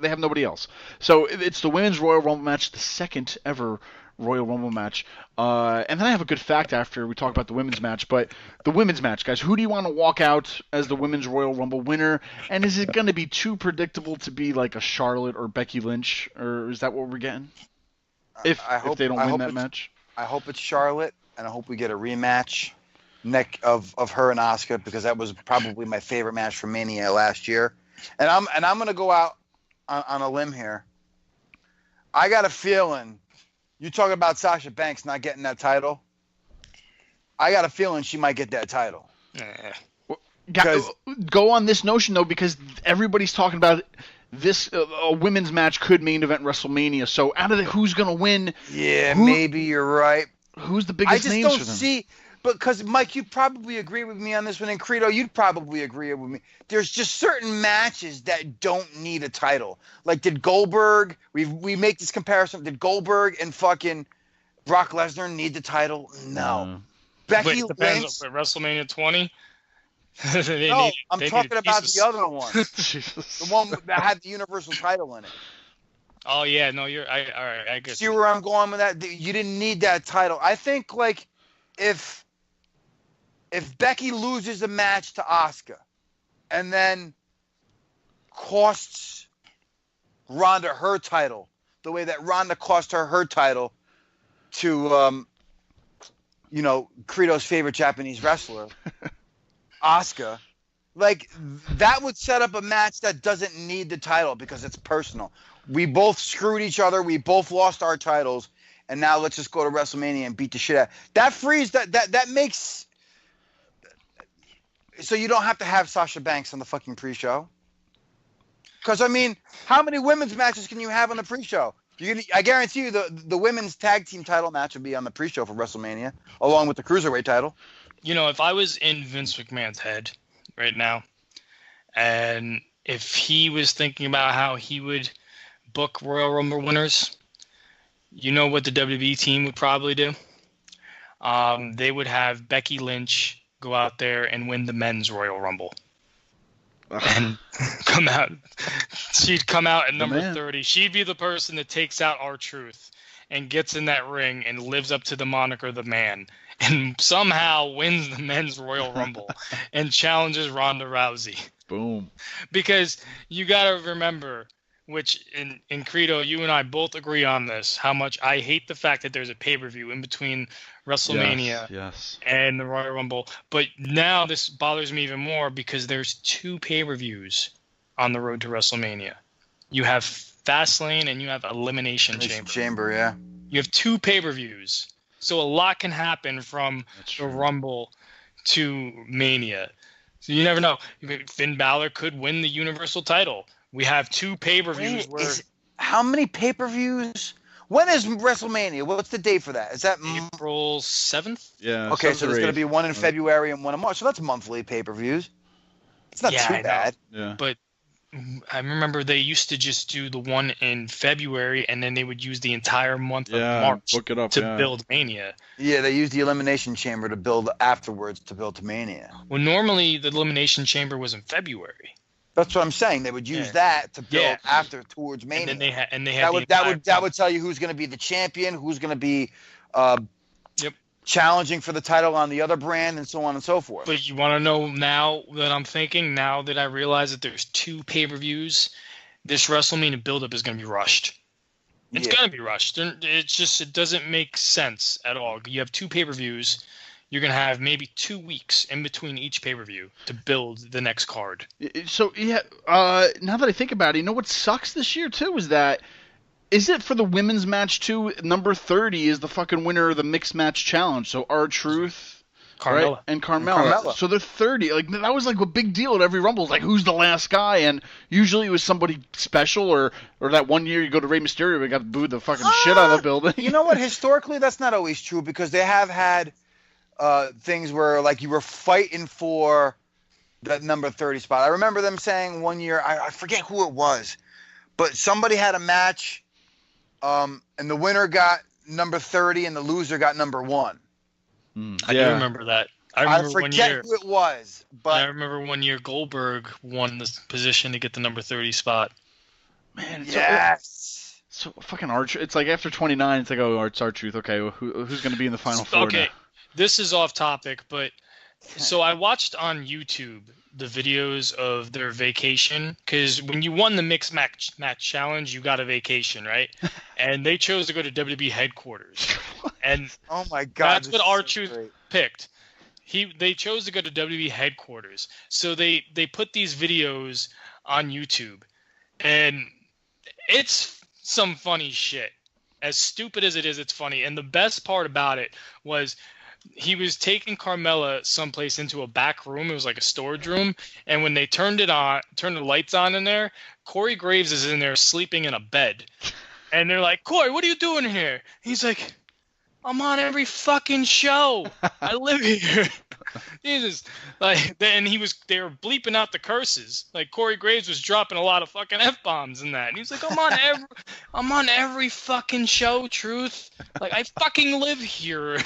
they have nobody else. So it's the Women's Royal Rumble match, the second ever Royal Rumble match. And then I have a good fact after we talk about the women's match. But the women's match, guys, who do you want to walk out as the Women's Royal Rumble winner? And is it going to be too predictable to be a Charlotte or Becky Lynch? Or is that what we're getting? If they don't win that match? I hope it's Charlotte, and I hope we get a rematch. neck of her and Asuka, because that was probably my favorite match from Mania last year. And I'm gonna go out on a limb here. I got a feeling you talking about Sasha Banks not getting that title. I got a feeling she might get that title. Go on this notion though, because everybody's talking about this a women's match could main event WrestleMania. So out of who's gonna win? Yeah, maybe you're right. Who's the biggest names for them? I just don't see. Because, Mike, you'd probably agree with me on this one, and Credo, you'd probably agree with me. There's just certain matches that don't need a title. Like, did Goldberg, we make this comparison, did Goldberg and fucking Brock Lesnar need the title? No. Becky Lynch. WrestleMania 20? I'm talking about the other one. The one that had the Universal title in it. Oh, yeah, no, all right, I get See where I'm going with that? You didn't need that title. I think, like, if Becky loses a match to Asuka and then costs Ronda her title, the way that Ronda cost her title to, Credo's favorite Japanese wrestler, Asuka, like, that would set up a match that doesn't need the title because it's personal. We both screwed each other. We both lost our titles. And now let's just go to WrestleMania and beat the shit out. That frees that makes. So you don't have to have Sasha Banks on the fucking pre-show. Because, I mean, how many women's matches can you have on the pre-show? I guarantee you the women's tag team title match would be on the pre-show for WrestleMania, along with the Cruiserweight title. If I was in Vince McMahon's head right now, and if he was thinking about how he would book Royal Rumble winners, you know what the WWE team would probably do? They would have Becky Lynch go out there and win the men's Royal Rumble. And come out. She'd come out at number 30. She'd be the person that takes out R-Truth and gets in that ring and lives up to the moniker The Man and somehow wins the men's Royal Rumble and challenges Ronda Rousey. Boom. Because you got to remember, which in Credo, you and I both agree on this, how much I hate the fact that there's a pay-per-view in between WrestleMania and the Royal Rumble. But now this bothers me even more because there's 2 pay-per-views on the road to WrestleMania. You have Fastlane and you have Elimination Chamber. Yeah. You have 2 pay-per-views. So a lot can happen from the Rumble to Mania. So you never know. Finn Balor could win the Universal title. We have 2 pay-per-views. How many pay-per-views? When is WrestleMania? What's the date for that? Is that April 7th? Yeah. Okay, so there's going to be one in February and one in March. So that's monthly pay-per-views. It's not too bad. Yeah. But I remember they used to just do the one in February, and then they would use the entire month of March book it up, to build Mania. Yeah, they use the Elimination Chamber to build afterwards to build to Mania. Well, normally the Elimination Chamber was in February. That's what I'm saying. They would use that to build after towards Mania. And they had that would tell you who's going to be the champion, who's going to be challenging for the title on the other brand, and so on and so forth. But you want to know now that I'm thinking, now that I realize that there's 2 pay-per-views, this WrestleMania buildup is going to be rushed. It's going to be rushed. It doesn't make sense at all. You have 2 pay-per-views. You're going to have maybe 2 weeks in between each pay-per-view to build the next card. So, now that I think about it, you know what sucks this year, too, is it for the women's match, too? Number 30 is the fucking winner of the mixed match challenge. So, R-Truth, Carmella. Right? And Carmella. So, they're 30. Like, that was like a big deal at every Rumble. It's like, who's the last guy? And usually it was somebody special, or that one year you go to Rey Mysterio, we got booed the fucking shit out of the building. You know what? Historically, that's not always true because they have had things where like you were fighting for that number 30 spot. I remember them saying one year, I forget who it was, but somebody had a match, and the winner got number 30 and the loser got number 1. I do remember that. I forget who it was, but I remember one year Goldberg won the position to get the number 30 spot. Man, yes. So fucking R-Truth. It's like after 29, it's like, oh, it's R-Truth. Okay, well, who's going to be in the final 4 Okay. now? This is off topic, but so I watched on YouTube the videos of their vacation because when you won the mixed match challenge, you got a vacation, right? And they chose to go to WWE headquarters, and oh my god, that's what R-Truth picked. They chose to go to WWE headquarters. So they put these videos on YouTube, and it's some funny shit. As stupid as it is, it's funny. And the best part about it was he was taking Carmella someplace into a back room. It was like a storage room. And when they turned the lights on in there, Corey Graves is in there sleeping in a bed. And they're like, Corey, what are you doing here? He's like, I'm on every fucking show. I live here. Jesus. Like, then they were bleeping out the curses. Like, Corey Graves was dropping a lot of fucking F-bombs in that. And he was like, I'm on every fucking show, Truth. Like, I fucking live here.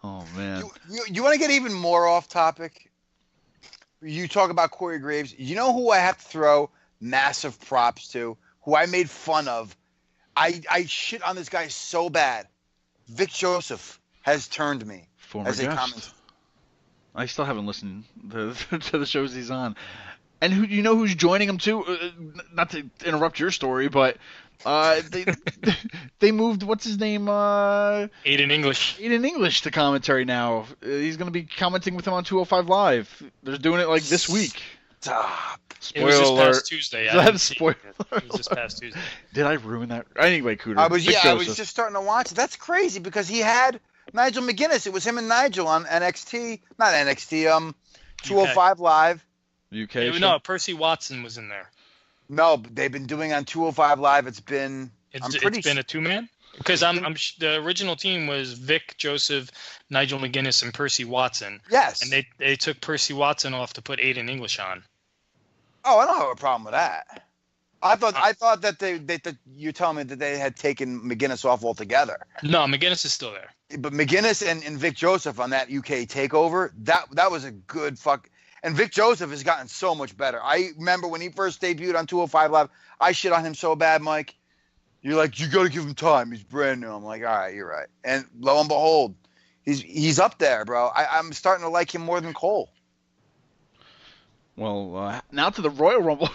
Oh, man. You want to get even more off topic? You talk about Corey Graves. You know who I have to throw massive props to? Who I made fun of? I shit on this guy so bad. Vic Joseph has turned me as a commentator. I still haven't listened to the shows he's on. And who's joining him too? Not to interrupt your story, but they moved, what's his name? Aiden English to commentary now. He's going to be commenting with him on 205 Live. They're doing it like this week. Stop. Spoiler it was alert. this past Tuesday. It was this past Tuesday. Did I ruin that? Anyway, Cooter. I was just starting to watch it. That's crazy because he had Nigel McGuinness. It was him and Nigel on NXT. Not NXT, 205 Live. UK. No, Percy Watson was in there. No, they've been doing on 205 Live. It's been a two-man? Because the original team was Vic Joseph, Nigel McGuinness, and Percy Watson. Yes. And they took Percy Watson off to put Aiden English on. Oh, I don't have a problem with that. I thought that you're telling me that they had taken McGuinness off altogether. No, McGuinness is still there. But McGuinness and Vic Joseph on that UK takeover, that was a good fuck. And Vic Joseph has gotten so much better. I remember when he first debuted on 205 Live, I shit on him so bad, Mike. You're like, you got to give him time. He's brand new. I'm like, all right, you're right. And lo and behold, he's up there, bro. I'm starting to like him more than Cole. Well, now to the Royal Rumble.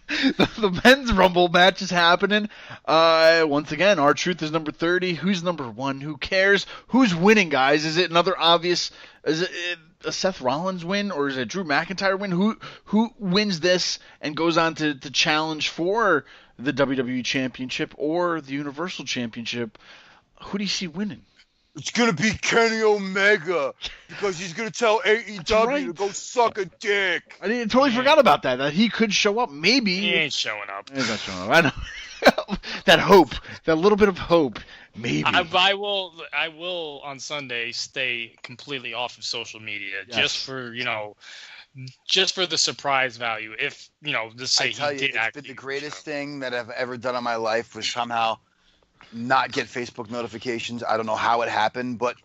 The men's Rumble match is happening. Once again, R-Truth is number 30. Who's number 1? Who cares? Who's winning, guys? Is it another obvious... Is it a Seth Rollins win, or is it a Drew McIntyre win? Who wins this and goes on to challenge for the WWE Championship or the Universal Championship? Who do you see winning? It's going to be Kenny Omega because he's going to tell AEW to go suck a dick. I totally forgot about that he could show up. Maybe. He ain't showing up. He's not showing up. I know. That hope. That little bit of hope. Maybe. I will on Sunday stay completely off of social media just for the surprise value. If, to say he did actually. The greatest thing that I've ever done in my life was somehow not get Facebook notifications. I don't know how it happened, but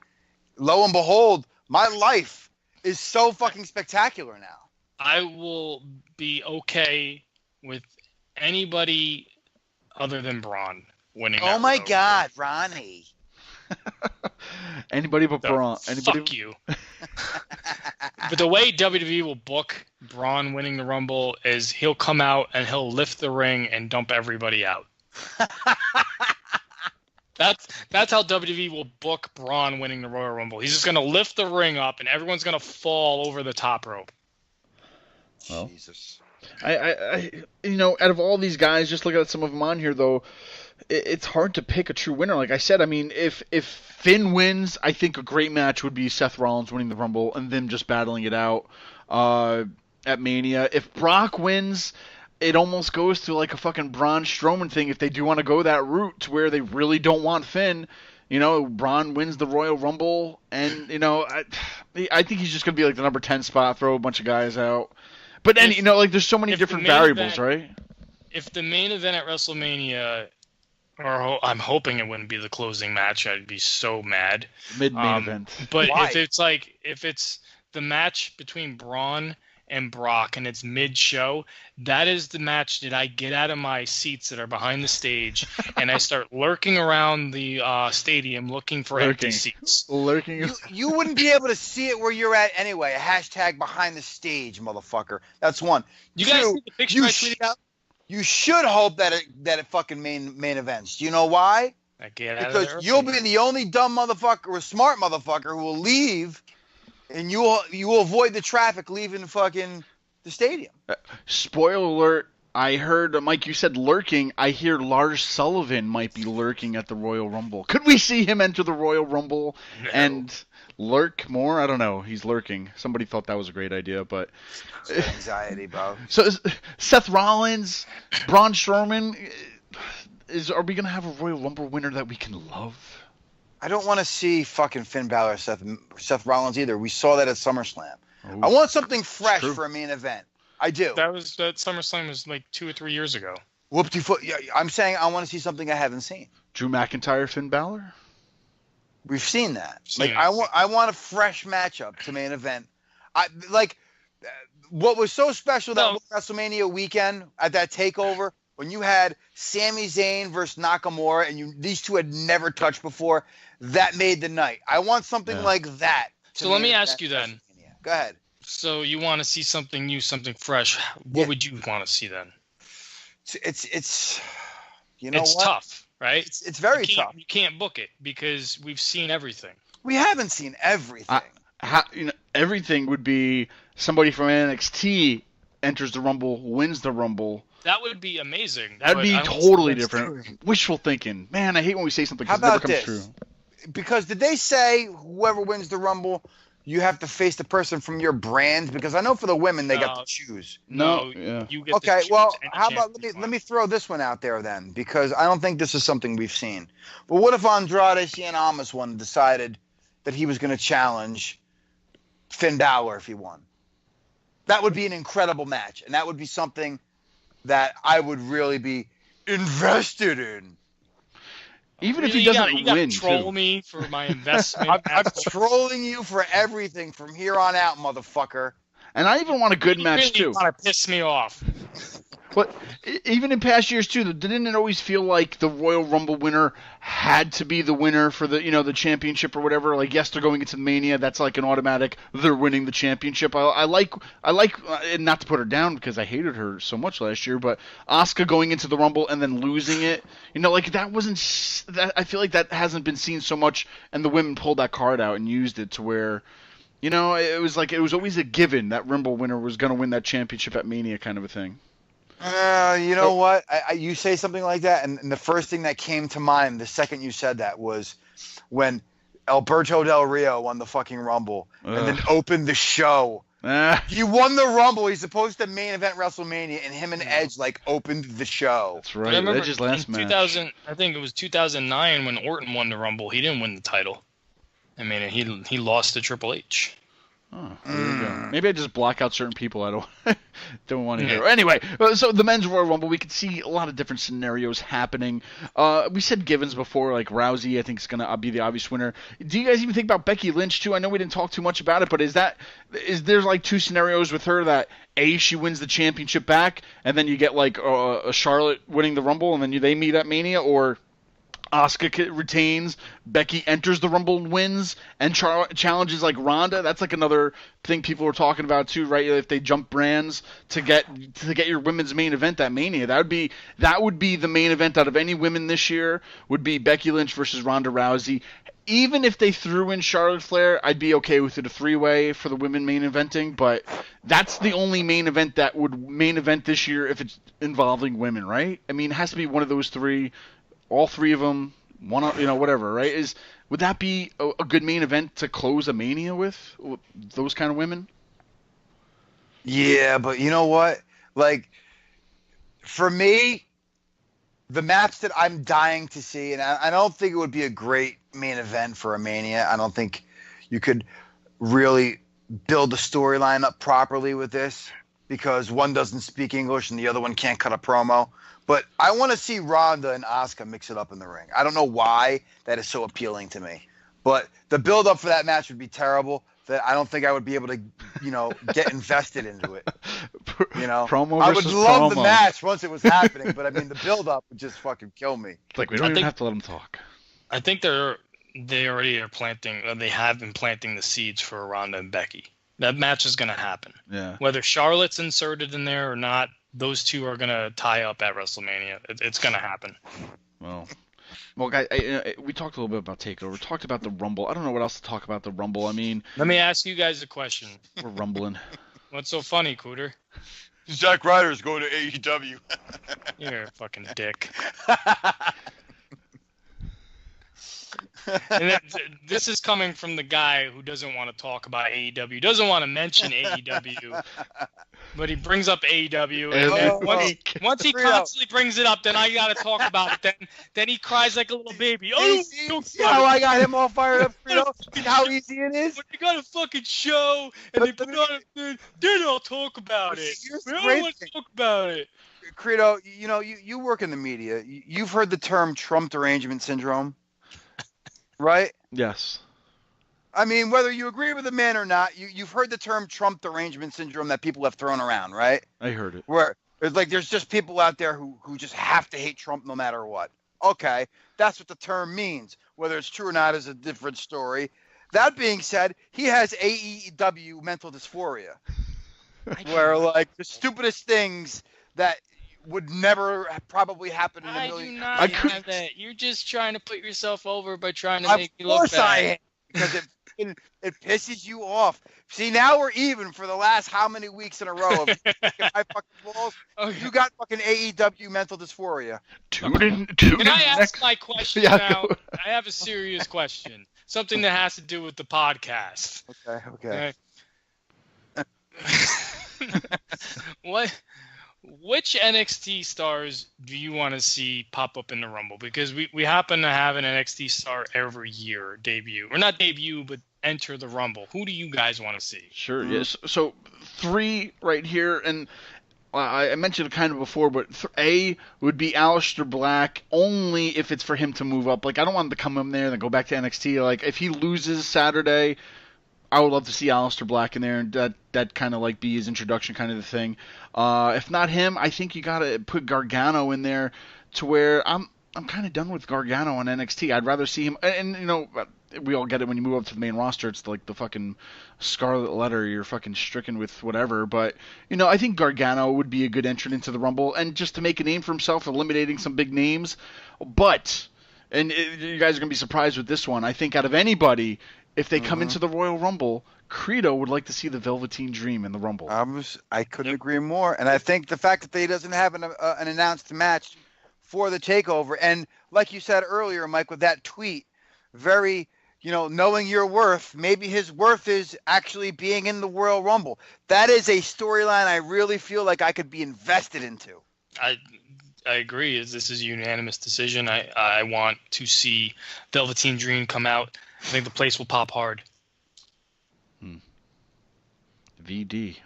lo and behold, my life is so fucking spectacular now. I will be okay with anybody other than Braun winning. Oh my God, Ronnie. Anybody but Braun. Fuck you. But the way WWE will book Braun winning the Rumble is he'll come out and he'll lift the ring and dump everybody out. That's how WWE will book Braun winning the Royal Rumble. He's just going to lift the ring up, and everyone's going to fall over the top rope. Well, Jesus. I out of all these guys, just looking at some of them on here, though, it's hard to pick a true winner. Like I said, I mean, if Finn wins, I think a great match would be Seth Rollins winning the Rumble and them just battling it out at Mania. If Brock wins, it almost goes to like a fucking Braun Strowman thing if they do want to go that route to where they really don't want Finn. Braun wins the Royal Rumble, and, I think he's just going to be like the number 10 spot, throw a bunch of guys out. But then, there's so many different variables, right? If the main event at WrestleMania, or I'm hoping it wouldn't be the closing match, I'd be so mad. Mid-main event. But if it's the match between Braun and Brock and it's mid-show, that is the match that I get out of my seats that are behind the stage and I start lurking around the stadium looking for empty seats. You wouldn't be able to see it where you're at anyway. # behind the stage, motherfucker. That's one. You guys see the picture I tweeted out? You should hope that it fucking main events. Do you know why? Get out of Because there you'll early. be the only dumb motherfucker or smart motherfucker who will leave, and you will avoid the traffic leaving fucking the stadium. Spoiler alert. I heard, Mike, you said lurking. I hear Lars Sullivan might be lurking at the Royal Rumble. Could we see him enter the Royal Rumble No. and lurk more? I don't know. He's lurking. Somebody thought that was a great idea, but... It's anxiety, bro. So Seth Rollins, Braun Strowman, are we going to have a Royal Rumble winner that we can love? I don't want to see fucking Finn Balor or Seth Rollins either. We saw that at SummerSlam. Oh, I want something fresh true. for a main event. I do. That SummerSlam was like 2 or 3 years ago. Whoop-de-foot. Yeah, I'm saying I want to see something I haven't seen. Drew McIntyre, Finn Balor? We've seen that. Seen it. I want a fresh matchup to main event. What was so special that WrestleMania weekend at that takeover when you had Sami Zayn versus Nakamura and these two had never touched before, that made the night. I want something like that. So let me ask you then. WrestleMania. Go ahead. So you want to see something new, something fresh. What would you want to see then? It's you know it's what? tough, right? It's very tough. You can't book it because we've seen everything. We haven't seen everything. Everything would be somebody from NXT enters the Rumble, wins the Rumble. That would be amazing. That'd be totally different. Wishful thinking. Man, I hate when we say something because it never comes true. Because did they say whoever wins the Rumble, you have to face the person from your brand? Because I know for the women they got to choose. No, yeah. you get Okay, to choose well, any how about let me throw this one out there then, because I don't think this is something we've seen. But what if Andrade Cien Almas one decided that he was going to challenge Finn Balor if he won? That would be an incredill match, and that would be something that I would really be invested in. Even if he doesn't you gotta win, troll too. me for my investment. I'm trolling you for everything from here on out, motherfucker. And I even want a good match, really too. Want to piss me off? But even in past years too, didn't it always feel like the Royal Rumble winner had to be the winner for the championship or whatever? Like, yes, they're going into Mania, that's like an automatic. They're winning the championship. I like, not to put her down because I hated her so much last year, but Asuka going into the Rumble and then losing it, like that wasn't. I feel like that hasn't been seen so much, and the women pulled that card out and used it to where. It was like it was always a given that Rumble winner was going to win that championship at Mania, kind of a thing. You know what? You say something like that, and the first thing that came to mind the second you said that was when Alberto Del Rio won the fucking Rumble and then opened the show. He won the Rumble. He's supposed to main event WrestleMania, and him and Edge opened the show. That's right. Edge's last match. 2000, I think it was 2009 when Orton won the Rumble. He didn't win the title. I mean, he lost to Triple H. Oh, there you go. Maybe I just block out certain people I don't want to hear. Anyway, so the men's Royal Rumble, we could see a lot of different scenarios happening. We said givens before, like Rousey, I think is going to be the obvious winner. Do you guys even think about Becky Lynch too? I know we didn't talk too much about it, but is there like two scenarios with her that she wins the championship back, and then you get like a Charlotte winning the Rumble, and then they meet at Mania, or Asuka retains, Becky enters the Rumble and wins, and challenges like Ronda. That's like another thing people are talking about too, right? If they jump brands to get your women's main event at Mania, that would be the main event out of any women this year. Would be Becky Lynch versus Ronda Rousey. Even if they threw in Charlotte Flair, I'd be okay with it, a three-way for the women main eventing. But that's the only main event that would main event this year if it's involving women, right? I mean, it has to be one of those three. All three of them, whatever, right? Would that be a good main event to close a Mania with those kind of women? Yeah, but you know what? Like, for me, the match that I'm dying to see, and I don't think it would be a great main event for a Mania. I don't think you could really build the storyline up properly with this because one doesn't speak English and the other one can't cut a promo. But I want to see Ronda and Asuka mix it up in the ring. I don't know why that is so appealing to me. But the build-up for that match would be terrible. That I don't think I would be able to, get invested into it. Promo I would versus love promo. the match once it was happening, but I mean the build-up would just fucking kill me. Like we don't even have to let them talk. I think they already are planting. They have been planting the seeds for Ronda and Becky. That match is going to happen. Yeah. Whether Charlotte's inserted in there or not. Those two are going to tie up at WrestleMania. It's going to happen. Well, Well, guys, we talked a little bit about TakeOver. We talked about the Rumble. I don't know what else to talk about the Rumble. I mean, Let me ask you guys a question. we're rumbling. What's so funny, Cooter? Zack Ryder's going to AEW. You're a fucking dick. And this is coming from the guy who doesn't want to talk about AEW, doesn't want to mention AEW, but he brings up AEW, and then once he constantly brings it up, then I got to talk about it. Then he cries like a little baby. Oh, see how I got him all fired up? See how easy it is? When you got a fucking show, and they put on it, then I'll talk about it. I don't want to talk about it. Credo, you work in the media. You've heard the term Trump derangement syndrome. Right? Yes. I mean, whether you agree with the man or not, you've heard the term Trump derangement syndrome that people have thrown around, right? I heard it. Where it's like there's just people out there who just have to hate Trump no matter what. Okay, that's what the term means. Whether it's true or not is a different story. That being said, he has AEW mental dysphoria, where like the stupidest things that would never probably happen in a million. I do not have that. You're just trying to put yourself over by trying to make me look bad. Of course I am, because it pisses you off. See, now we're even for the last how many weeks in a row of my fucking balls. Okay. You got fucking AEW mental dysphoria. Can I ask my question now? I have a serious question. Something that has to do with the podcast. Okay. Which NXT stars do you want to see pop up in the Rumble? Because we happen to have an NXT star every year debut. Or not debut, but enter the Rumble. Who do you guys want to see? Sure, yes. So 3 right here, and I mentioned it kind of before, but A would be Aleister Black only if it's for him to move up. Like, I don't want him to come in there and then go back to NXT. Like, if he loses Saturday, I would love to see Aleister Black in there, and that kind of like be his introduction kind of the thing. If not him, I think you gotta put Gargano in there, to where I'm kind of done with Gargano on NXT. I'd rather see him, and we all get it when you move up to the main roster. It's like the fucking scarlet letter. You're fucking stricken with whatever. But I think Gargano would be a good entrant into the Rumble, and just to make a name for himself, eliminating some big names. But you guys are gonna be surprised with this one. I think out of anybody, if they come into the Royal Rumble, Credo would like to see the Velveteen Dream in the Rumble. I couldn't agree more. And I think the fact that he doesn't have an announced match for the TakeOver, and like you said earlier, Mike, with that tweet, very, knowing your worth, maybe his worth is actually being in the Royal Rumble. That is a storyline I really feel like I could be invested into. I agree. This is a unanimous decision. I want to see Velveteen Dream come out. I think the place will pop hard. VD.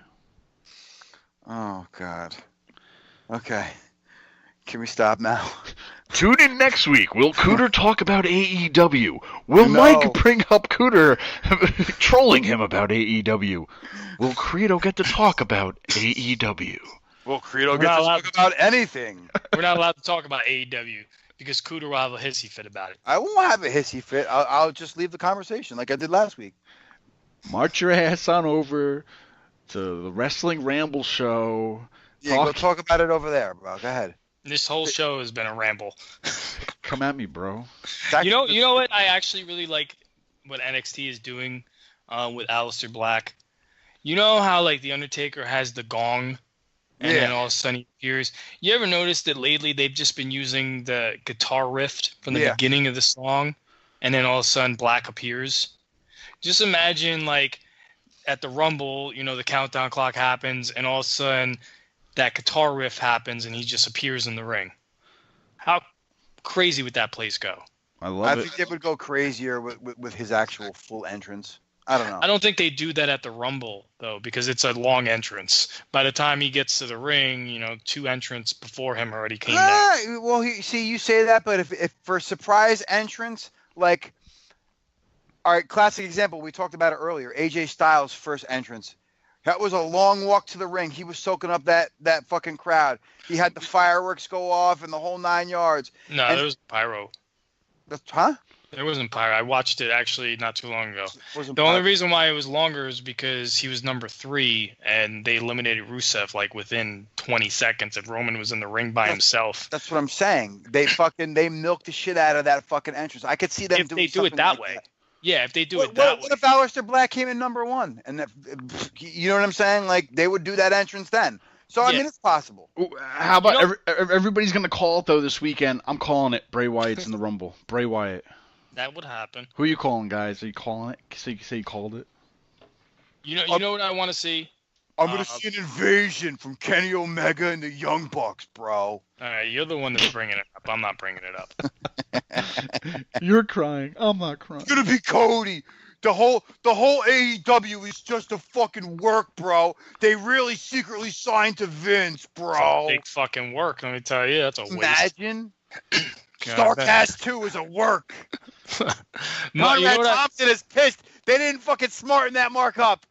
Oh, God. Okay. Can we stop now? Tune in next week. Will Cooter talk about AEW? Will Mike bring up Cooter trolling him about AEW? Will Credo get to talk about AEW? Will Credo get to talk about anything? We're not allowed to talk about AEW because Cooter will have a hissy fit about it. I won't have a hissy fit. I'll just leave the conversation like I did last week. March your ass on over to the Wrestling Ramble show. Yeah, go talk about it over there, bro. Go ahead. This whole show has been a ramble. Come at me, bro. You know what? I actually really like what NXT is doing with Aleister Black. You know how like the Undertaker has the gong, and then all of a sudden he appears. You ever notice that lately they've just been using the guitar riff from the beginning of the song, and then all of a sudden Black appears? Just imagine like at the Rumble, the countdown clock happens, and all of a sudden that guitar riff happens, and he just appears in the ring. How crazy would that place go? I think they would go crazier with his actual full entrance. I don't know. I don't think they do that at the Rumble, though, because it's a long entrance. By the time he gets to the ring, 2 entrants before him already came down. Well, you say that, but if for surprise entrance, like, all right, classic example, we talked about it earlier, AJ Styles' first entrance. That was a long walk to the ring. He was soaking up that fucking crowd. He had the fireworks go off and the whole 9 yards. No, there was pyro. Huh? It wasn't pirate. I watched it actually not too long ago. Wasn't The only pirate. reason why it was longer is because he was number 3, and they eliminated Rusev like within 20 seconds, and Roman was in the ring by himself. That's what I'm saying. They milked the shit out of that fucking entrance. I could see them If doing they do it something that like way. that. Yeah, if they do What, it that what way. if Aleister Black came in number 1? And that, you know what I'm saying? Like, they would do that entrance then. So, I Yeah. mean, it's possible. How about You everybody's going to call it, though, this weekend? I'm calling it. Bray Wyatt's in the Rumble. Bray Wyatt. That would happen. Who are you calling, guys? Are you calling it? Say you called it. You know what I want to see? I'm going to see an invasion from Kenny Omega and the Young Bucks, bro. All right, you're the one that's bringing it up. I'm not bringing it up. You're crying. I'm not crying. It's going to be Cody. The whole AEW is just a fucking work, bro. They really secretly signed to Vince, bro. Big fucking work, let me tell you. That's a waste. Imagine. God, Starcast 2 is a work. No, you know Conrad what Thompson is pissed. They didn't fucking smarten that markup.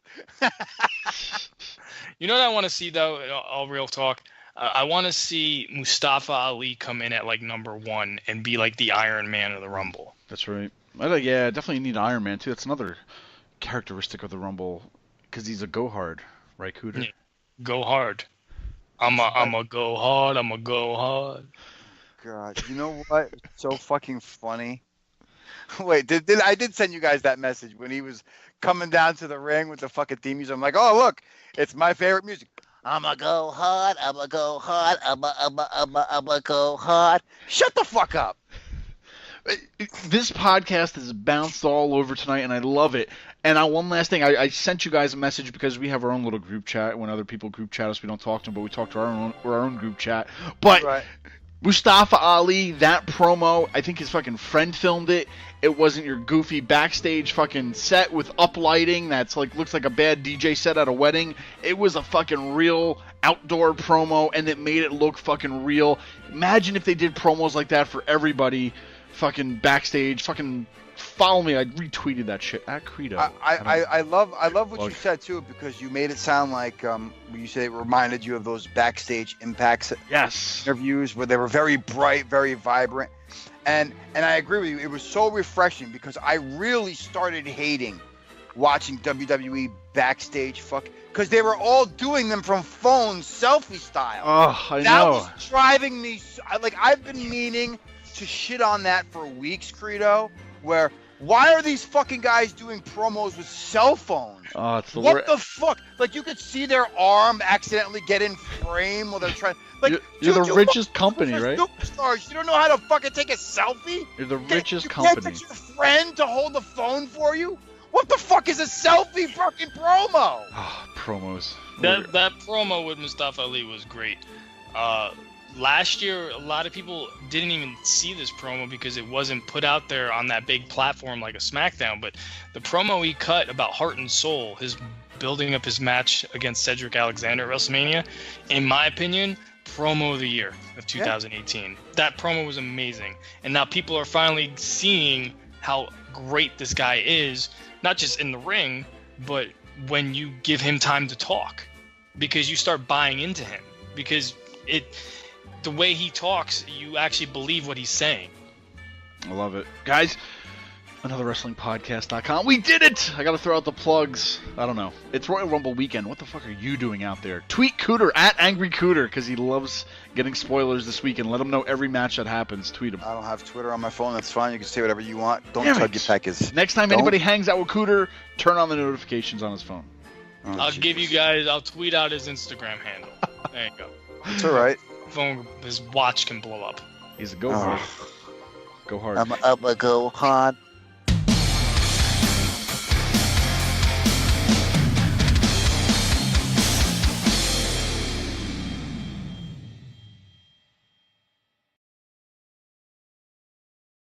You know what I want to see, though? All real talk. I want to see Mustafa Ali come in at like number 1 and be like the Iron Man of the Rumble. That's right. Yeah, definitely need Iron Man, too. That's another characteristic of the Rumble, because he's a go-hard, right, Cooter? Yeah. Go hard. I'm a go hard. I'm a go hard. God, you know what? It's so fucking funny. Wait, I did send you guys that message when he was coming down to the ring with the fucking theme music. I'm like, oh, look, it's my favorite music. I'ma go hard. I'ma go hard. I'ma go hard. Shut the fuck up. This podcast has bounced all over tonight, and I love it. And one last thing, I sent you guys a message because we have our own little group chat. When other people group chat us, we don't talk to them, but we talk to our own group chat. But Right. Mustafa Ali, that promo, I think his fucking friend filmed it. It wasn't your goofy backstage fucking set with uplighting that's like looks like a bad DJ set at a wedding. It was a fucking real outdoor promo, and it made it look fucking real. Imagine if they did promos like that for everybody. Fucking backstage, fucking follow me. I retweeted that shit at Credo. I love what you Look. said too, because you made it sound like you said it reminded you of those backstage Impacts Yes. interviews where they were very bright, very vibrant, and I agree with you. It was so refreshing because I really started hating watching WWE backstage because they were all doing them from phones, selfie style. Oh, I That know. was driving me. I've been meaning to shit on that for weeks, Credo. Why are these fucking guys doing promos with cell phones? Oh, it's the What the fuck? Like, you could see their arm accidentally get in frame while they're trying. Like, You're dude, the you richest fucking company, right? Superstars. You don't know how to fucking take a selfie? You're the richest you company. Can't get your friend to hold the phone for you? What the fuck is a selfie fucking promo? Oh, promos. That promo with Mustafa Ali was great. Last year, a lot of people didn't even see this promo because it wasn't put out there on that big platform like a SmackDown. But the promo he cut about Heart and Soul, his building up his match against Cedric Alexander at WrestleMania, in my opinion, promo of the year of 2018. That promo was amazing. And now people are finally seeing how great this guy is, not just in the ring, but when you give him time to talk, because you start buying into him, because the way he talks, you actually believe what he's saying. I love it. Guys, another WrestlingPodcast.com. We did it! I gotta throw out the plugs. I don't know. It's Royal Rumble weekend. What the fuck are you doing out there? Tweet Cooter at Angry Cooter, because he loves getting spoilers this weekend. Let him know every match that happens. Tweet him. I don't have Twitter on my phone. That's fine. You can say whatever you want. Don't Damn tug it. your peckers. Next time Don't. anybody hangs out with Cooter, turn on the notifications on his phone. Oh, I'll Jesus. give you guys, I'll tweet out his Instagram handle. There you go. It's all right. His watch can blow up. He's a go hard. Go hard. I'ma go hard.